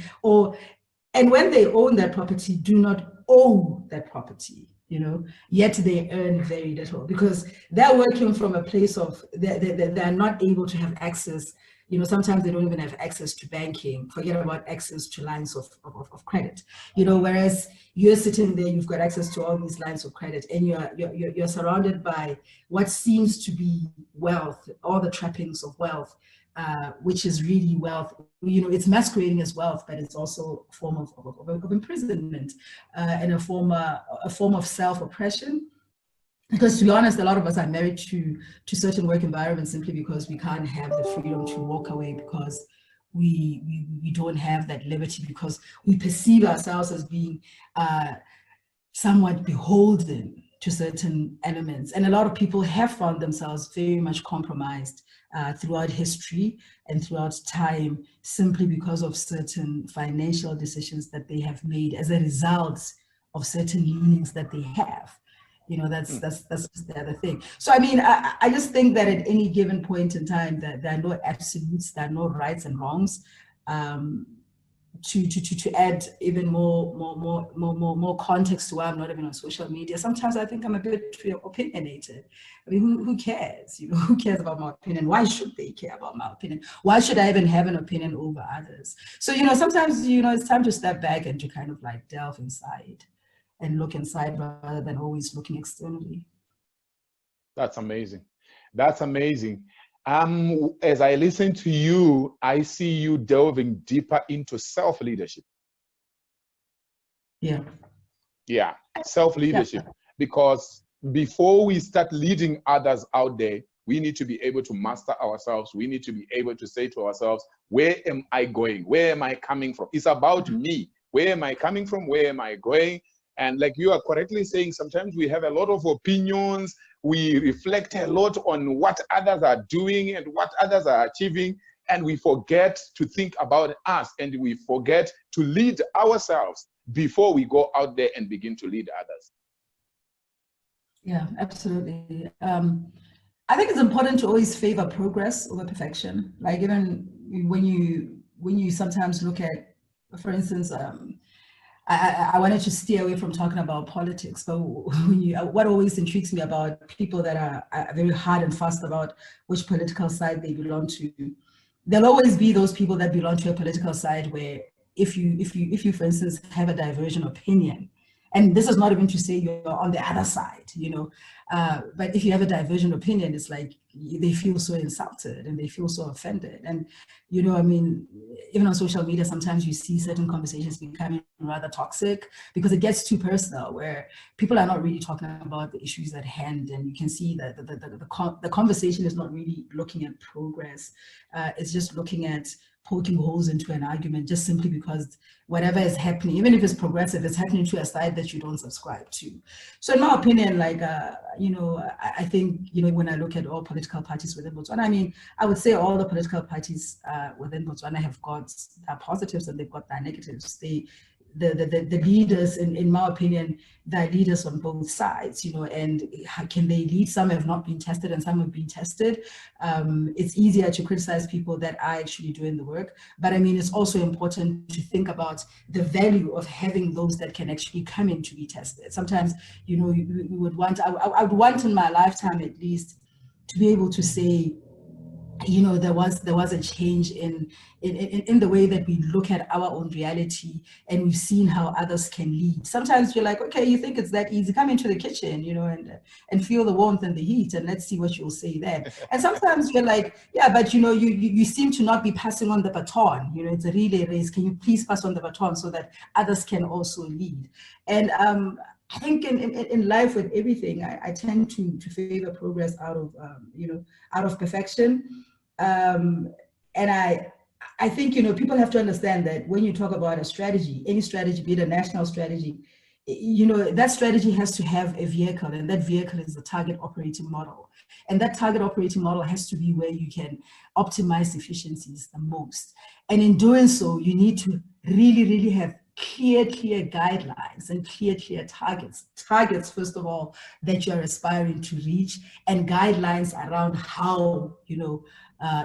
and when they own that property, do not owe that property, yet they earn very little because they're working from a place of, they're not able to have access. Sometimes they don't even have access to banking, forget about access to lines of credit, whereas you're sitting there, you've got access to all these lines of credit, and you're surrounded by what seems to be wealth, all the trappings of wealth, which is really wealth. It's masquerading as wealth, but it's also a form of imprisonment, and a form of self-oppression. Because to be honest, a lot of us are married to certain work environments simply because we can't have the freedom to walk away, because we don't have that liberty, because we perceive ourselves as being somewhat beholden to certain elements. And a lot of people have found themselves very much compromised throughout history and throughout time, simply because of certain financial decisions that they have made as a result of certain leanings that they have. That's just the other thing. So, I just think that at any given point in time, that there are no absolutes, there are no rights and wrongs. To add even more context to why I'm not even on social media, sometimes I think I'm a bit too opinionated. Who cares? Who cares about my opinion? Why should they care about my opinion? Why should I even have an opinion over others? So, sometimes, it's time to step back and to kind of like delve inside and look inside rather than always looking externally. That's amazing. That's amazing. As I listen to you, I see you delving deeper into self-leadership. Yeah. Yeah, self-leadership. Yeah. Because before we start leading others out there, we need to be able to master ourselves. We need to be able to say to ourselves, where am I going? Where am I coming from? It's about me. Where am I coming from? Where am I going? And like you are correctly saying, sometimes we have a lot of opinions. We reflect a lot on what others are doing and what others are achieving, and we forget to think about us, and we forget to lead ourselves before we go out there and begin to lead others. Yeah, absolutely. I think it's important to always favor progress over perfection. Like even when you sometimes look at, for instance, I wanted to steer away from talking about politics, but what always intrigues me about people that are very hard and fast about which political side they belong to, there'll always be those people that belong to a political side where if you, for instance, have a divergent opinion, and this is not even to say you're on the other side, but if you have a divergent opinion, it's like they feel so insulted and they feel so offended. And, even on social media, sometimes you see certain conversations becoming rather toxic because it gets too personal, where people are not really talking about the issues at hand. And you can see that the conversation is not really looking at progress. It's just looking at poking holes into an argument just simply because whatever is happening, even if it's progressive, it's happening to a side that you don't subscribe to. So in my opinion, I think, when I look at all political parties within Botswana, I would say all the political parties within Botswana have got their positives and they've got their negatives. The leaders, in my opinion, they're leaders on both sides, and can they lead? Some have not been tested and some have been tested. It's easier to criticize people that are actually doing the work, but it's also important to think about the value of having those that can actually come in to be tested. Sometimes, we would want, I would want in my lifetime at least to be able to say, there was a change in the way that we look at our own reality, and we've seen how others can lead. Sometimes you're like, okay, you think it's that easy? Come into the kitchen, and feel the warmth and the heat, and let's see what you'll say there. And sometimes you're like, yeah, but you seem to not be passing on the baton. It's a relay race. Can you please pass on the baton so that others can also lead? And I think in life with everything, I tend to favor progress out of perfection. And I think, people have to understand that when you talk about a strategy, any strategy, be it a national strategy, you know, that strategy has to have a vehicle, and that vehicle is the target operating model. And that target operating model has to be where you can optimize efficiencies the most. And in doing so, you need to really, really have clear guidelines and clear targets. Targets, first of all, that you're aspiring to reach, and guidelines around how, you know,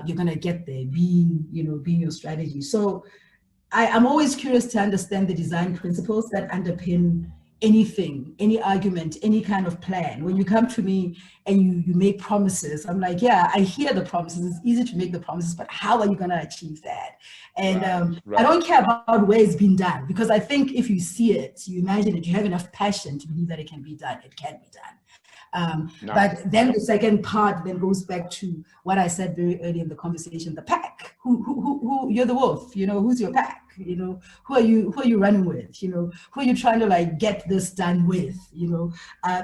you're going to get there, being your strategy. So I'm always curious to understand the design principles that underpin anything, any argument, any kind of plan. When you come to me and you make promises, I'm like, yeah, I hear the promises. It's easy to make the promises, but how are you going to achieve that? And I don't care about where it's been done, because I think if you see it, you imagine it, you have enough passion to believe that it can be done, it can be done. But then the second part then goes back to what I said very early in the conversation: the pack. Who you're the wolf. You know, who's your pack? You know, who are you running with? You know, who are you trying to like get this done with? You know,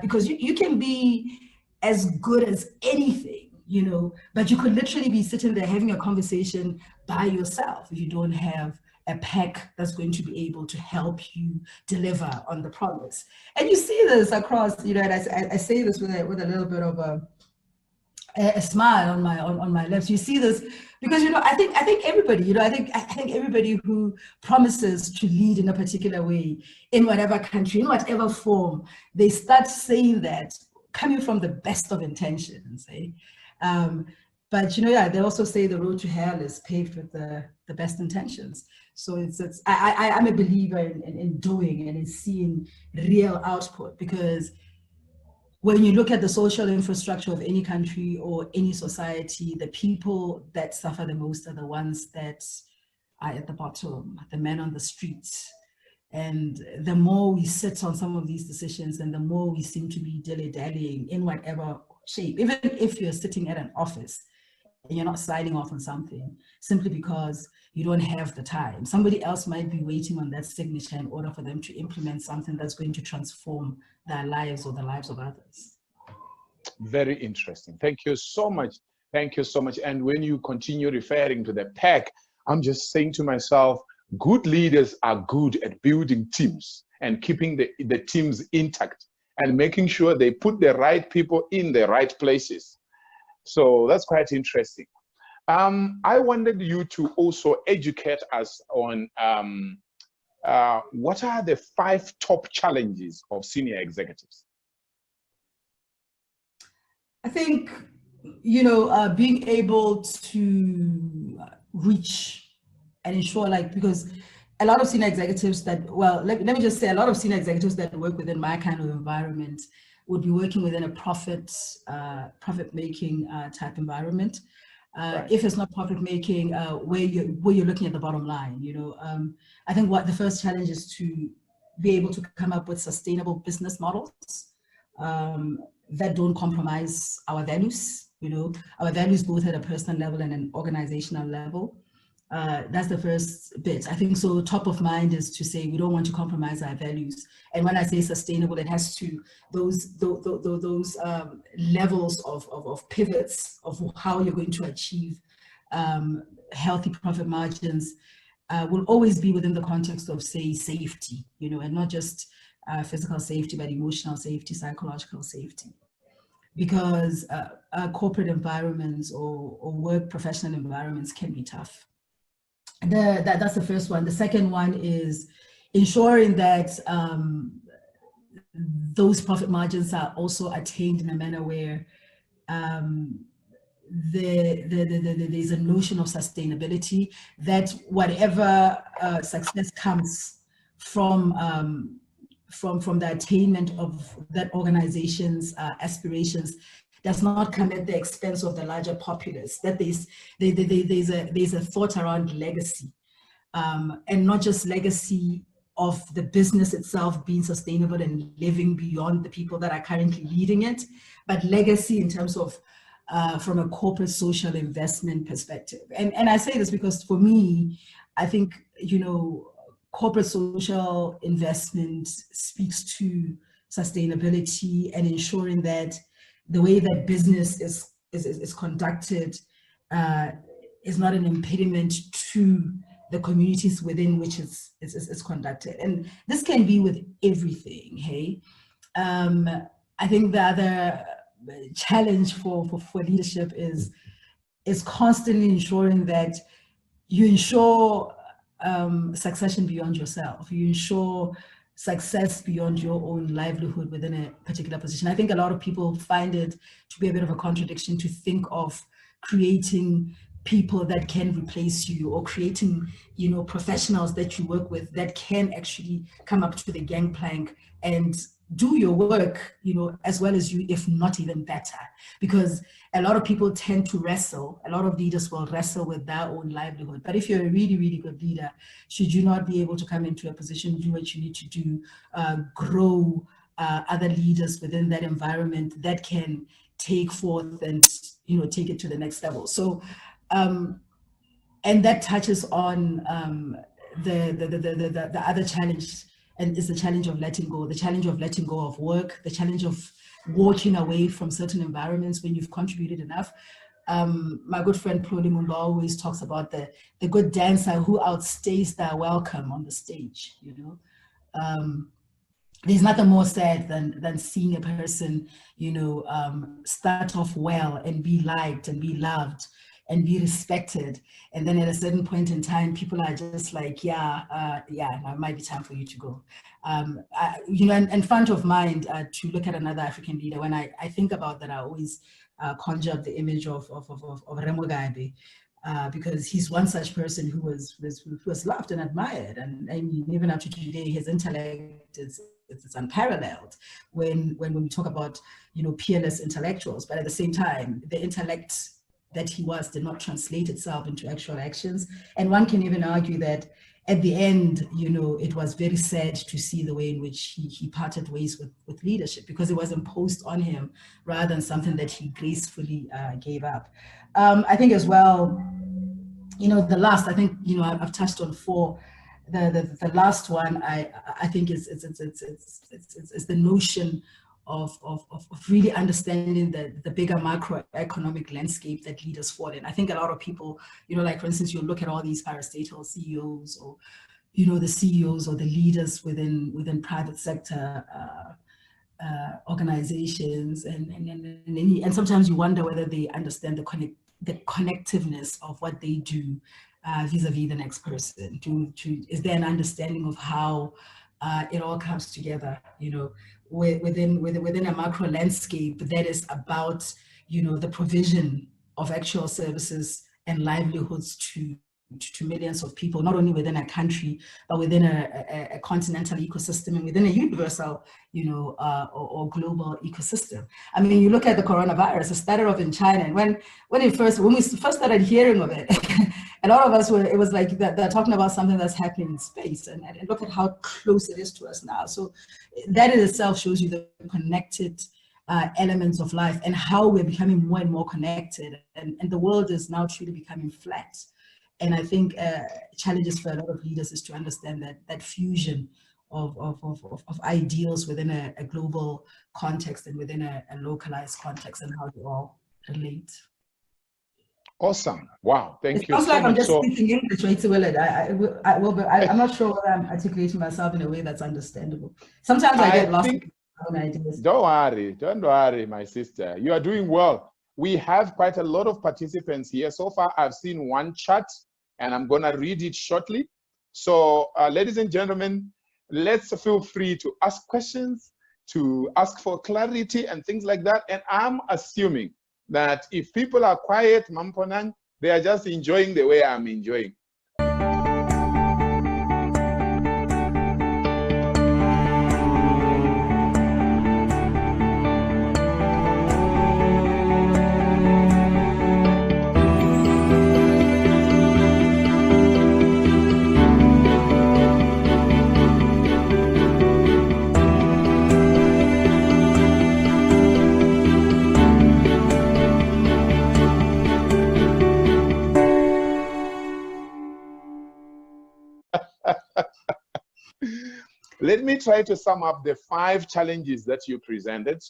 because you can be as good as anything, you know, but you could literally be sitting there having a conversation by yourself if you don't have a pack that's going to be able to help you deliver on the promise. And you see this across, you know, and I say this with a little bit of a smile on my lips. You see this because, you know, I think everybody, you know, I think everybody who promises to lead in a particular way, in whatever country, in whatever form, they start saying that coming from the best of intentions, eh? But, you know, yeah, they also say the road to hell is paved with the best intentions. So I'm a believer in doing and in seeing real output, because when you look at the social infrastructure of any country or any society, the people that suffer the most are the ones that are at the bottom, the men on the streets. And the more we sit on some of these decisions and the more we seem to be dilly-dallying in whatever shape, even if you're sitting at an office and you're not signing off on something simply because you don't have the time. Somebody else might be waiting on that signature in order for them to implement something that's going to transform their lives or the lives of others. Very interesting. Thank you so much. Thank you so much. And when you continue referring to the pack, I'm just saying to myself, good leaders are good at building teams and keeping the teams intact and making sure they put the right people in the right places. So that's quite interesting. I wanted you to also educate us on what are the 5 top challenges of senior executives? I think, you know, being able to reach and ensure, like, because a lot of senior executives that, well, let me just say, a lot of senior executives that work within my kind of environment would be working within a profit-making type environment. Right. If it's not profit-making, where you're looking at the bottom line, you know, I think what the first challenge is to be able to come up with sustainable business models that don't compromise our values, you know, our values both at a personal level and an organizational level. That's the first bit. I think so top of mind is to say we don't want to compromise our values. And when I say sustainable, it has to, those levels of pivots of how you're going to achieve healthy profit margins will always be within the context of, say, safety, you know, and not just physical safety, but emotional safety, psychological safety. Because corporate environments or work professional environments can be tough. That's the first one. The second one is ensuring that those profit margins are also attained in a manner where there's a notion of sustainability, that whatever success comes from the attainment of that organization's aspirations does not come at the expense of the larger populace, that there's a thought around legacy, and not just legacy of the business itself being sustainable and living beyond the people that are currently leading it, but legacy in terms of from a corporate social investment perspective. And I say this because for me, I think, you know, corporate social investment speaks to sustainability and ensuring that the way that business is conducted is not an impediment to the communities within which it's conducted. And this can be with everything, hey? I think the other challenge for leadership is constantly ensuring that you ensure succession beyond yourself. You ensure success beyond your own livelihood within a particular position. I think a lot of people find it to be a bit of a contradiction to think of creating people that can replace you, or creating, you know, professionals that you work with that can actually come up to the gangplank and do your work, you know, as well as you, if not even better. Because a lot of people tend to wrestle, a lot of leaders will wrestle with their own livelihood. But if you're a really, really good leader, should you not be able to come into a position, do what you need to do, grow other leaders within that environment that can take forth and, you know, take it to the next level. So, and that touches on the other challenge, and is the challenge of letting go, the challenge of letting go of work, the challenge of walking away from certain environments when you've contributed enough. My good friend Fray always talks about the good dancer who outstays their welcome on the stage, you know. There's nothing more sad than seeing a person, you know, start off well and be liked and be loved and be respected, and then at a certain point in time, people are just like, now it might be time for you to go. You know, and front of mind to look at another African leader, when I think about that, I always conjure up the image of Remo Gabe, because he's one such person who was loved and admired, and I mean, even up to today, his intellect is unparalleled when we talk about, you know, peerless intellectuals. But at the same time, the intellect that he did not translate itself into actual actions. And one can even argue that at the end, you know, it was very sad to see the way in which he parted ways with leadership, because it was imposed on him rather than something that he gracefully gave up. I think as well, you know, the last, I think, you know, I've touched on 4. The last one I think is the notion of really understanding the bigger macroeconomic landscape that leaders fall in. I think a lot of people, you know, like for instance, you look at all these parastatal CEOs, or, you know, the CEOs or the leaders within private sector organizations, and sometimes you wonder whether they understand the connectiveness of what they do vis-a-vis the next person. Is there an understanding of how it all comes together, you know, within a macro landscape that is about, you know, the provision of actual services and livelihoods to millions of people, not only within a country, but within a continental ecosystem and within a universal, you know, or global ecosystem. I mean, you look at the coronavirus, it started off in China, and when we first started hearing of it, a lot of us it was like they're talking about something that's happening in space, and look at how close it is to us now. So that in itself shows you the connected elements of life and how we're becoming more and more connected, and the world is now truly becoming flat. And I think challenges for a lot of leaders is to understand that fusion of ideals within a global context and within a localized context, and how they all relate. Awesome. Wow. Thank you so like much. I'm just speaking English, right, Willard. I'm not sure whether I'm articulating myself in a way that's understandable. Sometimes I get lost in my own ideas. Don't worry, my sister. You are doing well. We have quite a lot of participants here. So far, I've seen one chat, and I'm going to read it shortly. So, ladies and gentlemen, let's feel free to ask questions, to ask for clarity and things like that. And I'm assuming that if people are quiet, Mponang, they are just enjoying the way I'm enjoying. Let me try to sum up the 5 challenges that you presented.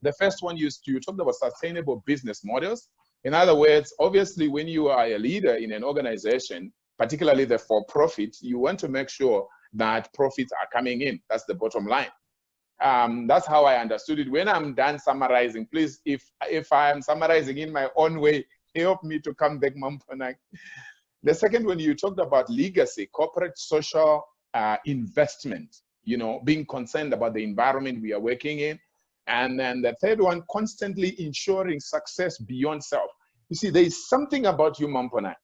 The first one, you talked about sustainable business models. In other words, obviously, when you are a leader in an organization, particularly the for-profit, you want to make sure that profits are coming in. That's the bottom line. That's how I understood it. When I'm done summarizing, please, if I'm summarizing in my own way, help me to come back, Mponang. The second one, you talked about legacy, corporate social investment, you know, being concerned about the environment we are working in. And then the third one, constantly ensuring success beyond self. You see, there is something about you, Mponang.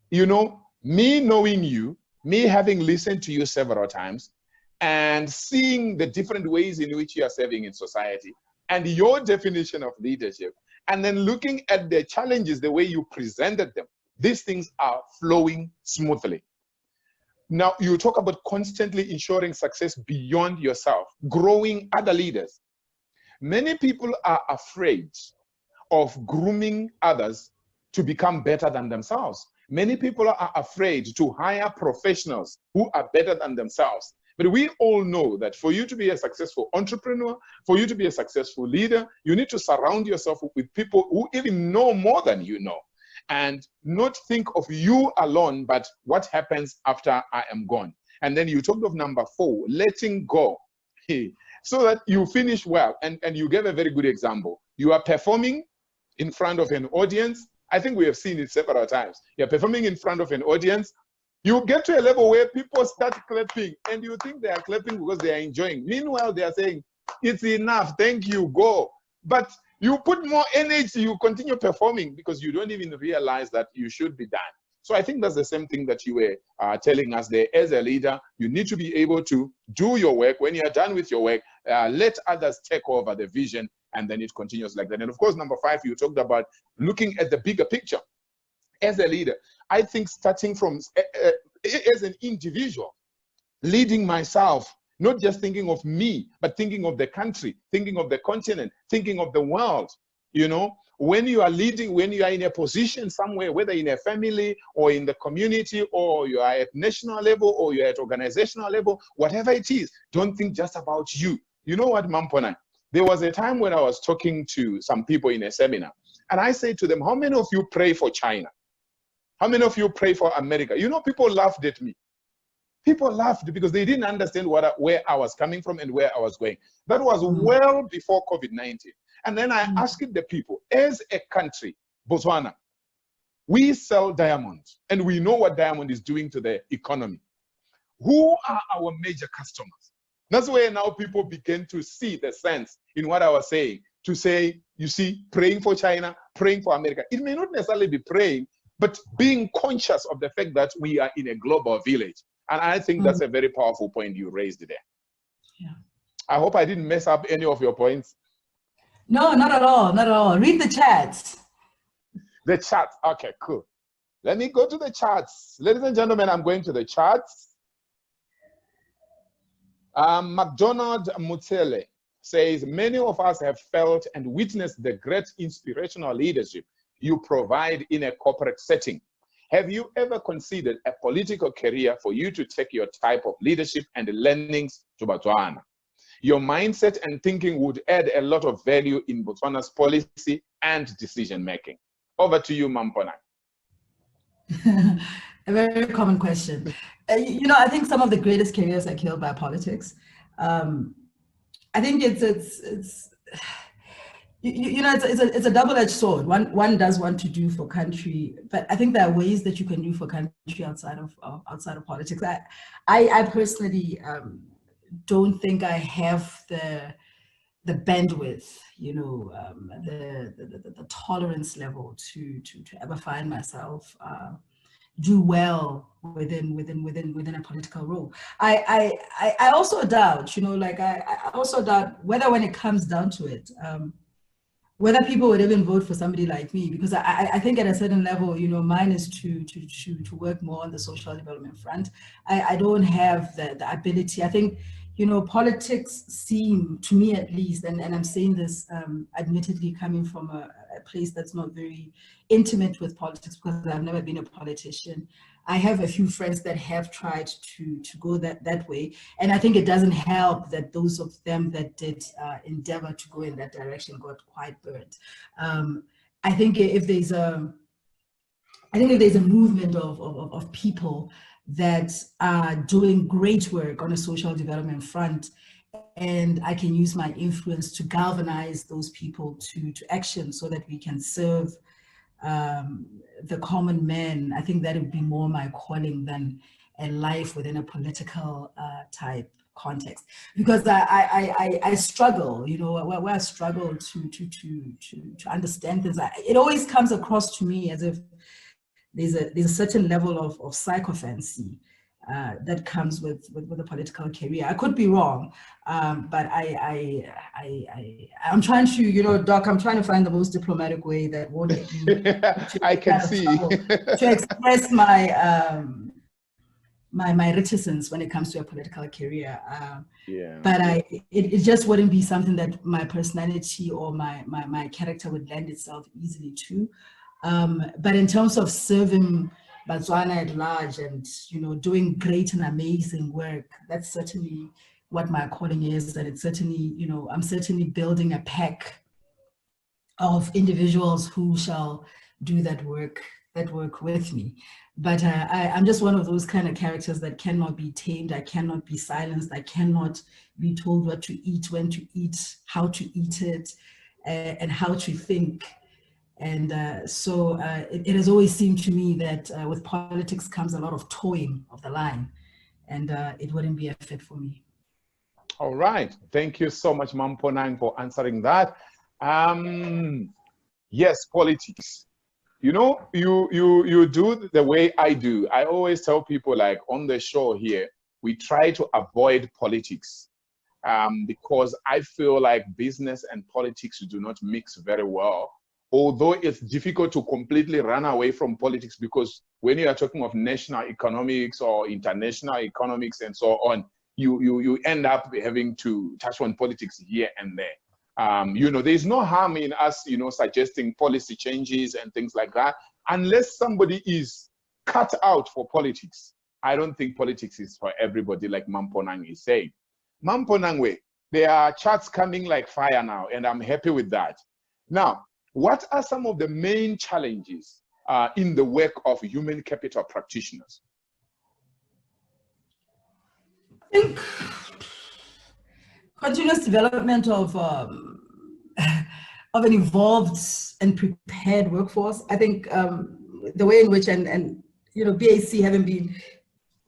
You know, me knowing you, me having listened to you several times, and seeing the different ways in which you are serving in society, and your definition of leadership, and then looking at the challenges, the way you presented them, these things are flowing smoothly. Now, you talk about constantly ensuring success beyond yourself, growing other leaders. Many people are afraid of grooming others to become better than themselves. Many people are afraid to hire professionals who are better than themselves. But we all know that for you to be a successful entrepreneur, for you to be a successful leader, you need to surround yourself with people who even know more than you know, and not think of you alone, but what happens after I am gone. And then you talked of number 4, letting go, so that you finish well. And you gave a very good example. You are performing in front of an audience. I think we have seen it several times. You're performing in front of an audience. You get to a level where people start clapping, and you think they are clapping because they are enjoying. Meanwhile, they are saying, it's enough, thank you, go. But you put more energy, you continue performing because you don't even realize that you should be done. So I think that's the same thing that you were telling us there. As a leader, you need to be able to do your work. When you are done with your work, let others take over the vision, and then it continues like that. And of course, number 5, you talked about looking at the bigger picture. As a leader, I think starting from as an individual, leading myself, not just thinking of me, but thinking of the country, thinking of the continent, thinking of the world. You know, when you are leading, when you are in a position somewhere, whether in a family or in the community, or you are at national level or you're at organizational level, whatever it is, don't think just about you. You know what, Mponang? There was a time when I was talking to some people in a seminar, and I said to them, how many of you pray for China? How many of you pray for America? You know, people laughed at me. People laughed because they didn't understand where I was coming from and where I was going. That was well before COVID-19. And then I asked the people, as a country, Botswana, we sell diamonds, and we know what diamond is doing to the economy. Who are our major customers? That's where now people begin to see the sense in what I was saying, to say, you see, praying for China, praying for America. It may not necessarily be praying, but being conscious of the fact that we are in a global village. And I think that's a very powerful point you raised there. Yeah. I hope I didn't mess up any of your points. No, not at all, not at all. Read the chats. The chat, okay, cool. Let me go to the charts. Ladies and gentlemen, I'm going to the charts. McDonald Mutele says, many of us have felt and witnessed the great inspirational leadership you provide in a corporate setting. Have you ever considered a political career for you to take your type of leadership and learnings to Botswana? Your mindset and thinking would add a lot of value in Botswana's policy and decision making. Over to you, Mponang. A very common question. You know, I think some of the greatest careers are killed by politics. I think it's a double-edged sword. One does want to do for country, but I think there are ways that you can do for country outside of politics. I personally don't think I have the bandwidth, you know, the tolerance level to ever find myself do well within a political role. I also doubt, you know, like I also doubt whether when it comes down to it, whether people would even vote for somebody like me, because I think at a certain level, you know, mine is to work more on the social development front. I don't have the ability. I think, you know, politics seem, to me at least, and I'm saying this admittedly coming from a place that's not very intimate with politics because I've never been a politician. I have a few friends that have tried to go that way. And I think it doesn't help that those of them that did endeavor to go in that direction got quite burnt. I think if there's I think that there's a movement of people that are doing great work on a social development front, and I can use my influence to galvanize those people to action so that we can serve the common man. I think that would be more my calling than a life within a political type context, because I struggle, you know, where I struggle to understand things. It always comes across to me as if there's a certain level of psychophancy that comes with a political career. I could be wrong, but I'm trying to, you know, Doc, I'm trying to find the most diplomatic way that won't get me I can see to express my my reticence when it comes to a political career. But it just wouldn't be something that my personality or my character would lend itself easily to. But in terms of serving Botswana at large and, you know, doing great and amazing work, that's certainly what my calling is. And it's certainly, you know, I'm certainly building a pack of individuals who shall do that work with me. But I'm just one of those kind of characters that cannot be tamed. I cannot be silenced. I cannot be told what to eat, when to eat, how to eat it, and how to think. And so it has always seemed to me that with politics comes a lot of towing of the line, and it wouldn't be a fit for me. All right. Thank you so much, Mponang, for answering that. Yes, politics. You know, you do the way I do. I always tell people, like on the show here, we try to avoid politics because I feel like business and politics do not mix very well. Although it's difficult to completely run away from politics, because when you are talking of national economics or international economics and so on, you end up having to touch on politics here and there. You know, there's no harm in us, you know, suggesting policy changes and things like that, unless somebody is cut out for politics. I don't think politics is for everybody, like Mponang is saying. Mponang, there are charts coming like fire now, and I'm happy with that. Now, what are some of the main challenges in the work of human capital practitioners? I think continuous development of an evolved and prepared workforce. I think the way in which, and you know, BAC having been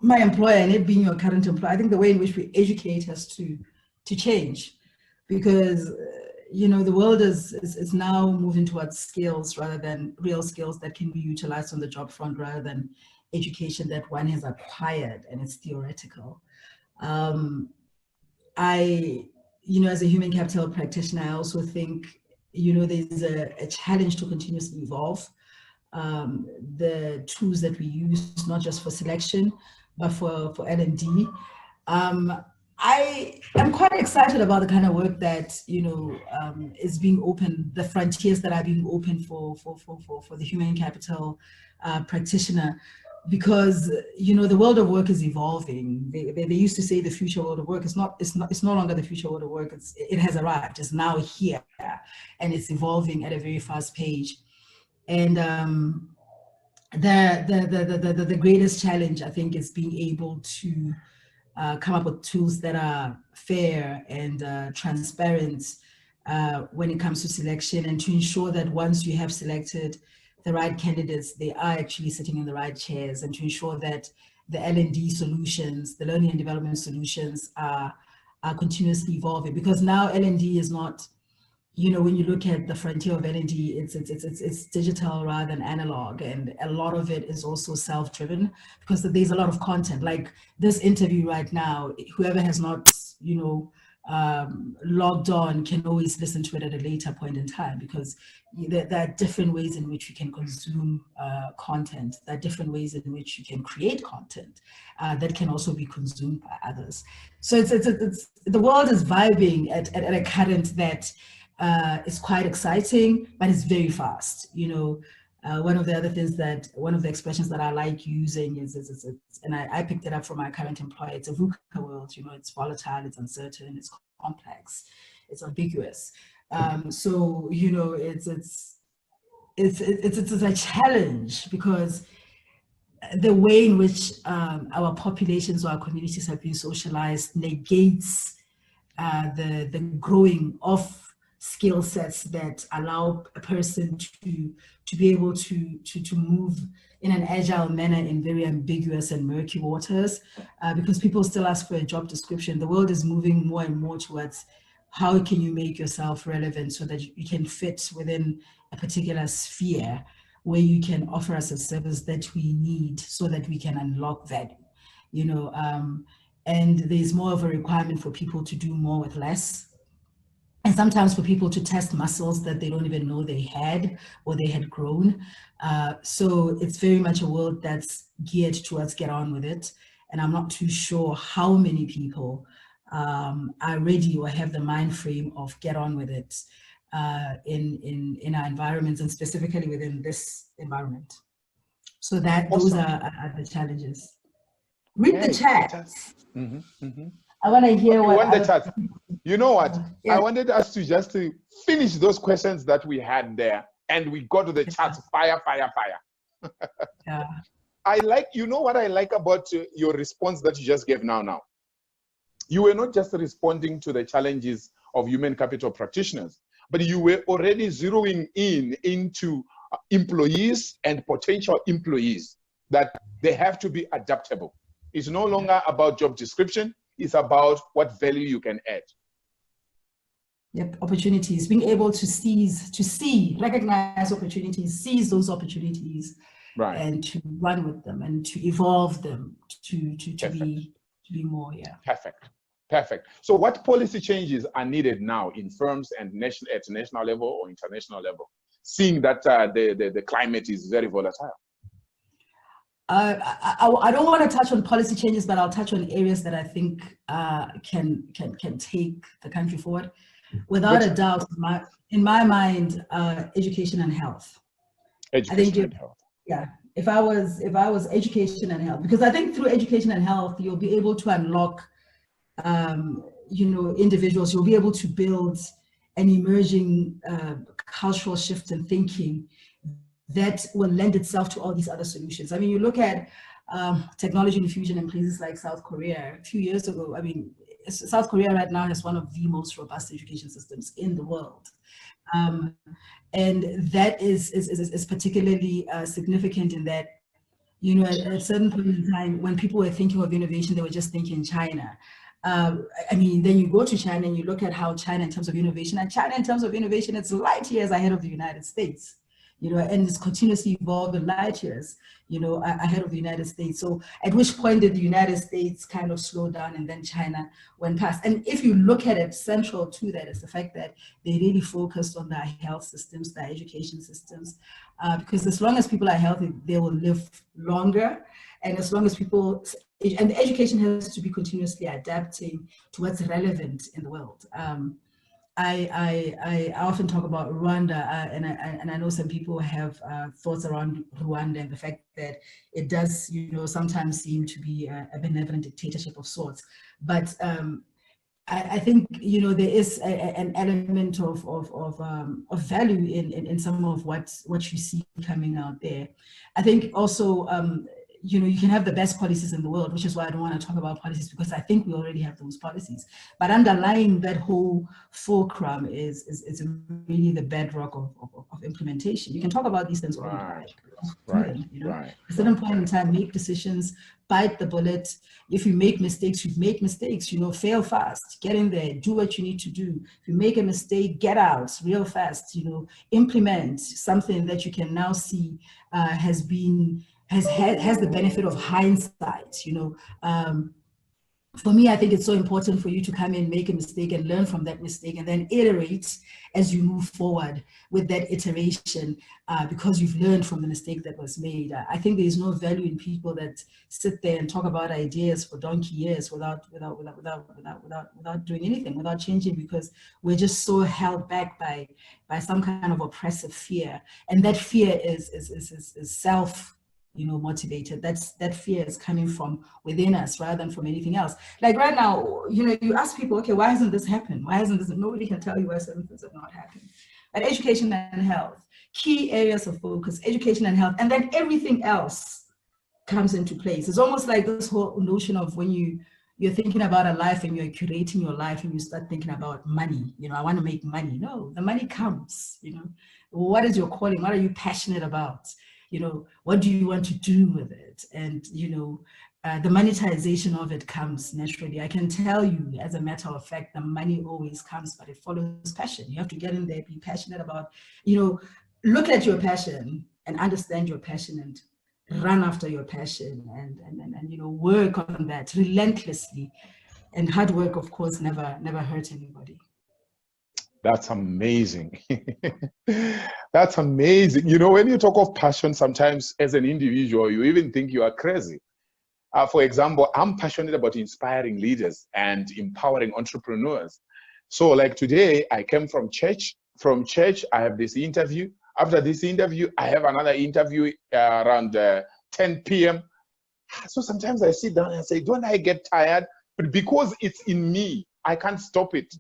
my employer and it being your current employer, I think the way in which we educate has to change, because you know, the world is now moving towards skills rather than real skills that can be utilized on the job front, rather than education that one has acquired and it's theoretical. You know, as a human capital practitioner, I also think, you know, there's a challenge to continuously evolve the tools that we use, not just for selection, but for L&D. I am quite excited about the kind of work that, you know, is being opened, the frontiers that are being opened for the human capital practitioner, because, you know, the world of work is evolving. They used to say the future world of work is it's no longer the future world of work. It has arrived. It's now here, and it's evolving at a very fast pace. And the greatest challenge, I think, is being able to come up with tools that are fair and transparent when it comes to selection, and to ensure that once you have selected the right candidates, they are actually sitting in the right chairs, and to ensure that the L&D solutions, the learning and development solutions are continuously evolving. Because now L&D is not, you know, when you look at the frontier of L&D, it's digital rather than analog, and a lot of it is also self-driven, because there's a lot of content. Like this interview right now, whoever has not, you know, logged on can always listen to it at a later point in time, because there are different ways in which you can consume content. There are different ways in which you can create content that can also be consumed by others. So it's the world is vibing at a current that is quite exciting, but it's very fast. You know, one of the expressions that I like using is and I picked it up from my current employer, it's a VUCA world. You know, it's volatile, it's uncertain, it's complex, it's ambiguous. So, you know, it's it's a challenge, because the way in which our populations or our communities have been socialized negates the growing of skill sets that allow a person to be able to move in an agile manner in very ambiguous and murky waters, because people still ask for a job description. The world is moving more and more towards how can you make yourself relevant so that you can fit within a particular sphere where you can offer us a service that we need so that we can unlock value, you know, and there's more of a requirement for people to do more with less. And sometimes for people to test muscles that they don't even know they had or they had grown. So it's very much a world that's geared towards get on with it. And I'm not too sure how many people are ready or have the mind frame of get on with it in our environments, and specifically within this environment. So that those are the challenges. Read the chat. I want to hear what the chat. You know what? Yeah. I wanted us to just to finish those questions that we had there, and we go to the chat. Fire. Yeah. I like, you know what I like about your response that you just gave now. You were not just responding to the challenges of human capital practitioners, but you were already zeroing into employees and potential employees, that they have to be adaptable. It's no longer about job description. It's about what value you can add. Yep, opportunities, being able to recognize opportunities, seize those opportunities, right, and to run with them and to evolve them to be more, yeah. Perfect. So what policy changes are needed now in firms and at national level or international level, seeing that the climate is very volatile? I don't want to touch on policy changes, but I'll touch on areas that I think can take the country forward. Without a doubt, in my mind, education and health. Education and health. Yeah. If I was education and health, because I think through education and health, you'll be able to unlock, individuals. You'll be able to build an emerging cultural shift in thinking that will lend itself to all these other solutions. I mean, you look at technology infusion in places like South Korea a few years ago. I mean, South Korea right now has one of the most robust education systems in the world. And that is particularly significant in that, you know, at a certain point in time, when people were thinking of innovation, they were just thinking China. I mean, then you go to China and you look at how China in terms of innovation, and China in terms of innovation, it's light years ahead of the United States. You know, and it's continuously evolving light years, you know, ahead of the United States. So at which point did the United States kind of slow down and then China went past? And if you look at it, central to that is the fact that they really focused on their health systems, their education systems, because as long as people are healthy, they will live longer. And as long as people, and the education has to be continuously adapting to what's relevant in the world. I often talk about Rwanda, and I know some people have thoughts around Rwanda and the fact that it does, you know, sometimes seem to be a benevolent dictatorship of sorts. But I think, you know, there is an element of value in some of what you see coming out there. I think also, you know, you can have the best policies in the world, which is why I don't want to talk about policies, because I think we already have those policies. But underlying that whole fulcrum is really the bedrock of implementation. You can talk about these things all right. You know, at a certain point in time, make decisions, bite the bullet. If you make mistakes, you make mistakes, you know, fail fast, get in there, do what you need to do. If you make a mistake, get out real fast, you know, implement something that you can now see has the benefit of hindsight, you know. For me, I think it's so important for you to come in, make a mistake and learn from that mistake and then iterate as you move forward with that iteration because you've learned from the mistake that was made. I think there's no value in people that sit there and talk about ideas for donkey years without doing anything, without changing, because we're just so held back by some kind of oppressive fear. And that fear is self, you know, motivated. That fear is coming from within us rather than from anything else. Like right now, you know, you ask people, okay, why hasn't this happened? Why hasn't this? Nobody can tell you why certain things have not happened. But education and health, key areas of focus, education and health, and then everything else comes into place. It's almost like this whole notion of when you're thinking about a life and you're curating your life and you start thinking about money, you know, I want to make money. No, the money comes, you know. What is your calling? What are you passionate about? You know, what do you want to do with it? And, you know, the monetization of it comes naturally. I can tell you, as a matter of fact, the money always comes, but it follows passion. You have to get in there, be passionate about, you know, look at your passion and understand your passion and run after your passion and you know, work on that relentlessly. And hard work, of course, never hurts anybody. That's amazing. That's amazing. You know, when you talk of passion, sometimes as an individual, you even think you are crazy. For example, I'm passionate about inspiring leaders and empowering entrepreneurs. So like today, I came from church. From church, I have this interview. After this interview, I have another interview around 10 p.m. So sometimes I sit down and say, don't I get tired? But because it's in me, I can't stop it.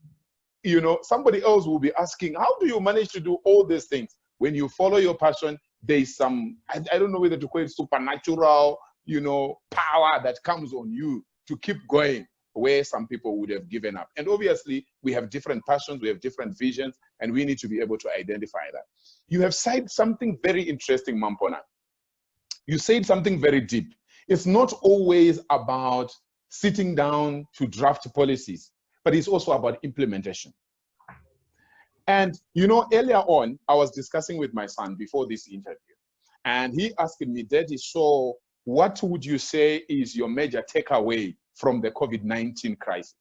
You know, somebody else will be asking, how do you manage to do all these things? When you follow your passion, there's some, I don't know whether to call it supernatural, you know, power that comes on you to keep going where some people would have given up. And obviously, we have different passions, we have different visions, and we need to be able to identify that. You have said something very interesting, Mponang. You said something very deep. It's not always about sitting down to draft policies, but it's also about implementation. And, you know, earlier on, I was discussing with my son before this interview, and he asked me, Daddy, so what would you say is your major takeaway from the COVID-19 crisis?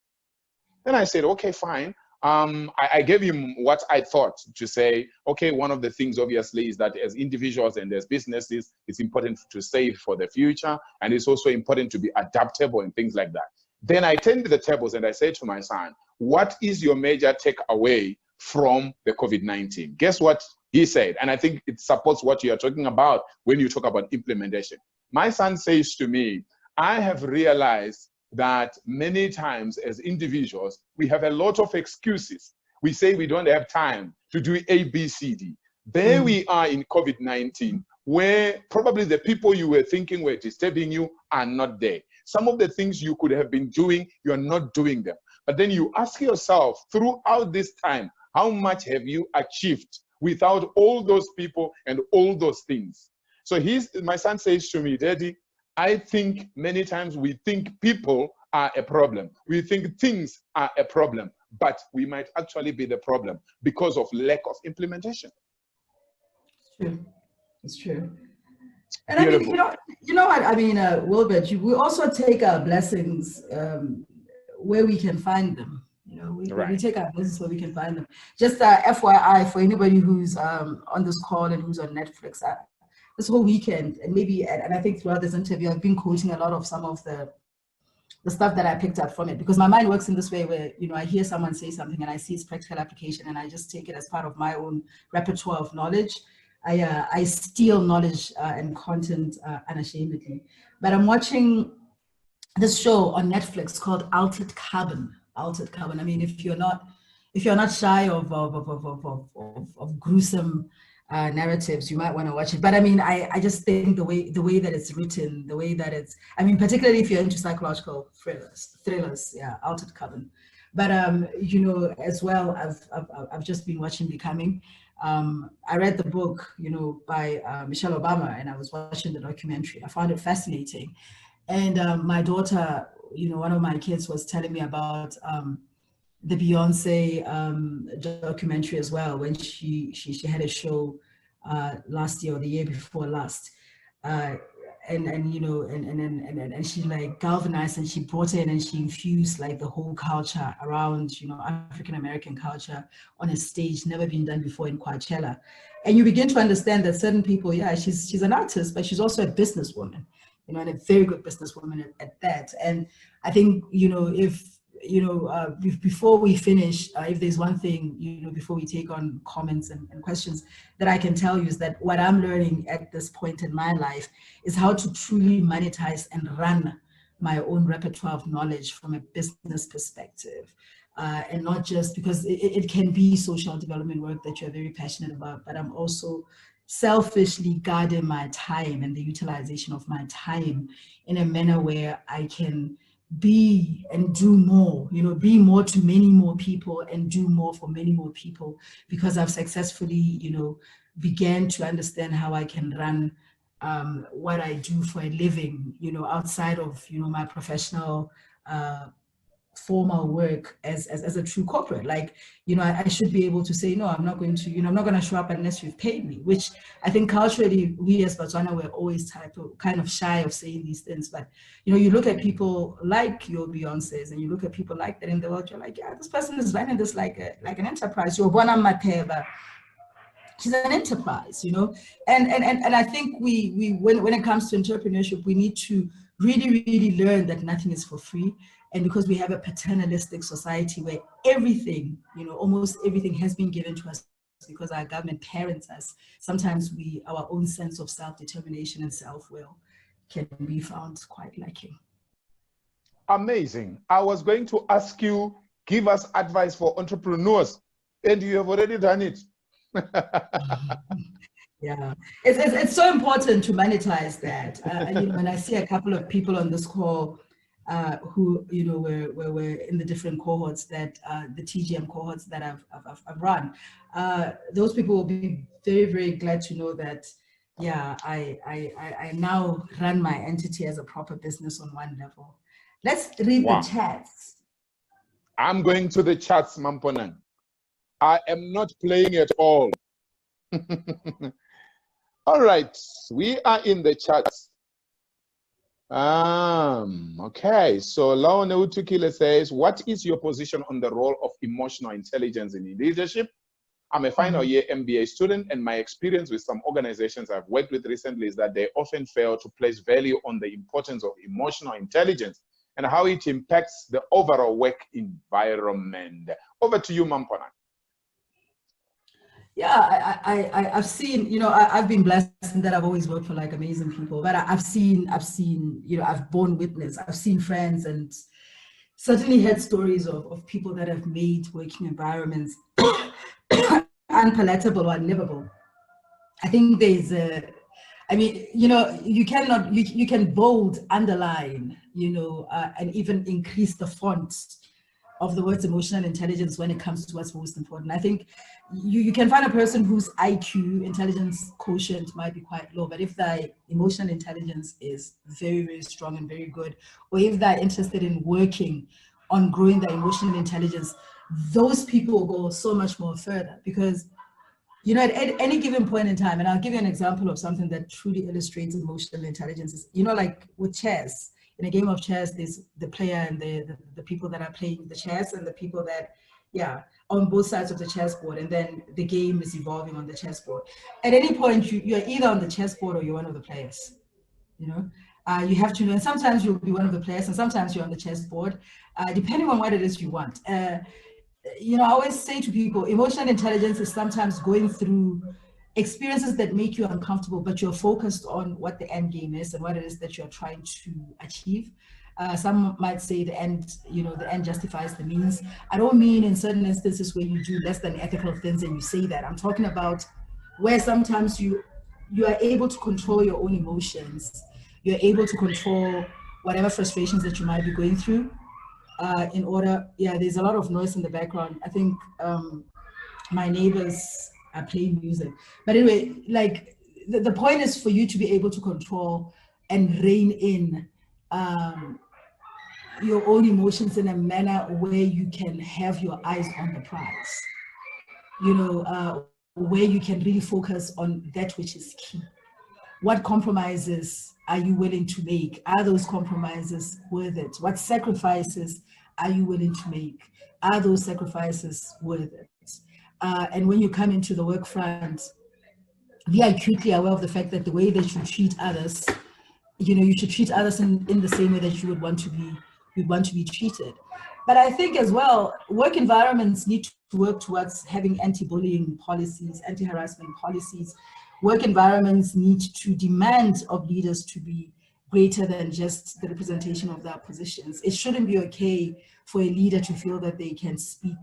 Then I said, okay, fine. I gave him what I thought to say, okay, one of the things obviously is that as individuals and as businesses, it's important to save for the future. And it's also important to be adaptable and things like that. Then I turned the tables and I said to my son, what is your major takeaway from the COVID-19? Guess what he said? And I think it supports what you're talking about when you talk about implementation. My son says to me, I have realized that many times as individuals, we have a lot of excuses. We say we don't have time to do A, B, C, D. There we are in COVID-19, where probably the people you were thinking were disturbing you are not there. Some of the things you could have been doing, you're not doing them. But then you ask yourself, throughout this time, how much have you achieved without all those people and all those things? So my son says to me, Daddy, I think many times we think people are a problem. We think things are a problem, but we might actually be the problem because of lack of implementation. It's true. It's true. And beautiful. I mean, you know what? I mean, Wilbert, we also take our blessings where we can find them. You know, we take our blessings where we can find them. Just FYI for anybody who's on this call and who's on Netflix, this whole weekend, and maybe, and I think throughout this interview, I've been quoting a lot of some of the stuff that I picked up from it, because my mind works in this way where, you know, I hear someone say something and I see its practical application and I just take it as part of my own repertoire of knowledge. I steal knowledge and content unashamedly. But I'm watching this show on Netflix called Altered Carbon. Altered Carbon. I mean, if you're not shy of gruesome narratives, you might want to watch it. But I mean, I just think the way that it's written, the way that it's, I mean, particularly if you're into psychological thrillers, yeah, Altered Carbon. But you know, as well, I've just been watching Becoming. I read the book, you know, by Michelle Obama, and I was watching the documentary. I found it fascinating. And my daughter, you know, one of my kids was telling me about the Beyonce documentary as well, when she had a show last year or the year before last, and you know, and she like galvanized and she brought in and she infused like the whole culture around, you know, African American culture on a stage never been done before in Coachella. And you begin to understand that certain people, yeah, she's an artist, but she's also a businesswoman, you know, and a very good businesswoman at that. And I think, you know, if you know, before we finish, if there's one thing, you know, before we take on comments and questions that I can tell you is that what I'm learning at this point in my life is how to truly monetize and run my own repertoire of knowledge from a business perspective. and not just because it can be social development work that you're very passionate about, but I'm also selfishly guarding my time and the utilization of my time in a manner where I can be and do more, be more to many more people and do more for many more people, because I've successfully, began to understand how I can run what I do for a living, outside of, my professional formal work as a true corporate. Like, I should be able to say, no, I'm not going to, I'm not going to show up unless you've paid me, which I think culturally we as Botswana were always kind of shy of saying these things. But, you look at people like your Beyoncés and you look at people like that in the world, you're like, yeah, this person is running this like an enterprise. Your Bona Mateba, she's an enterprise, and I think we when it comes to entrepreneurship, we need to really learn that nothing is for free. And because we have a paternalistic society where everything, almost everything has been given to us because our government parents us, sometimes our own sense of self-determination and self-will can be found quite lacking. Amazing. I was going to ask you, give us advice for entrepreneurs, and you have already done it. Yeah, it's so important to monetize that. When I see a couple of people on this call who were in the different cohorts that the TGM cohorts that I've run, those people will be very, very glad to know that, yeah, I now run my entity as a proper business on one level. Let's read the chats. I'm going to the chats, Mponang. I am not playing at all. All right, we are in the chats. Okay, so Laone Utukile says, what is your position on the role of emotional intelligence in leadership? I'm a final year MBA student, and my experience with some organizations I've worked with recently is that they often fail to place value on the importance of emotional intelligence and how it impacts the overall work environment. Over to you, Mponang. Yeah, I've seen, I've been blessed in that I've always worked for like amazing people, but I've seen, I've borne witness, I've seen friends and certainly heard stories of people that have made working environments unpalatable or unlivable. I think there's you can bold, underline, and even increase the font of the words emotional intelligence when it comes to what's most important. I think you can find a person whose IQ, intelligence quotient, might be quite low, but if their emotional intelligence is very, very strong and very good, or if they're interested in working on growing their emotional intelligence, those people will go so much more further because, at any given point in time, and I'll give you an example of something that truly illustrates emotional intelligence is, like with chess. In a game of chess, there's the player and the people that are playing the chess and the people that, on both sides of the chessboard, and then the game is evolving on the chessboard. At any point, you're either on the chessboard or you're one of the players. You have to know, and sometimes you'll be one of the players, and sometimes you're on the chessboard, depending on what it is you want. I always say to people, emotional intelligence is sometimes going through experiences that make you uncomfortable, but you're focused on what the end game is and what it is that you're trying to achieve. Some might say the end justifies the means. I don't mean in certain instances where you do less than ethical things and you say that. I'm talking about where sometimes you are able to control your own emotions. You're able to control whatever frustrations that you might be going through. There's a lot of noise in the background. I think my neighbors are playing music. But anyway, like the point is for you to be able to control and rein in your own emotions in a manner where you can have your eyes on the prize, where you can really focus on that which is key. What compromises are you willing to make? Are those compromises worth it? What sacrifices are you willing to make? Are those sacrifices worth it? And when you come into the work front, be acutely aware of the fact that the way that you treat others, you should treat others in the same way that you would want to be treated. But I think as well, work environments need to work towards having anti-bullying policies, anti-harassment policies. Work environments need to demand of leaders to be greater than just the representation of their positions. It shouldn't be okay for a leader to feel that they can speak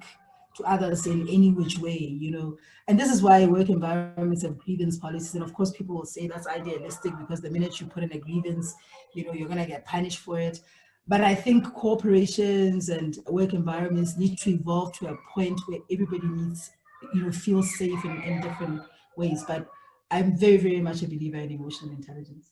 to others in any which way, you know. And this is why work environments have grievance policies. And of course, people will say that's idealistic because the minute you put in a grievance, you know, you're going to get punished for it. But I think corporations and work environments need to evolve to a point where everybody needs, you know, feel safe in different ways. But I'm very, very much a believer in emotional intelligence.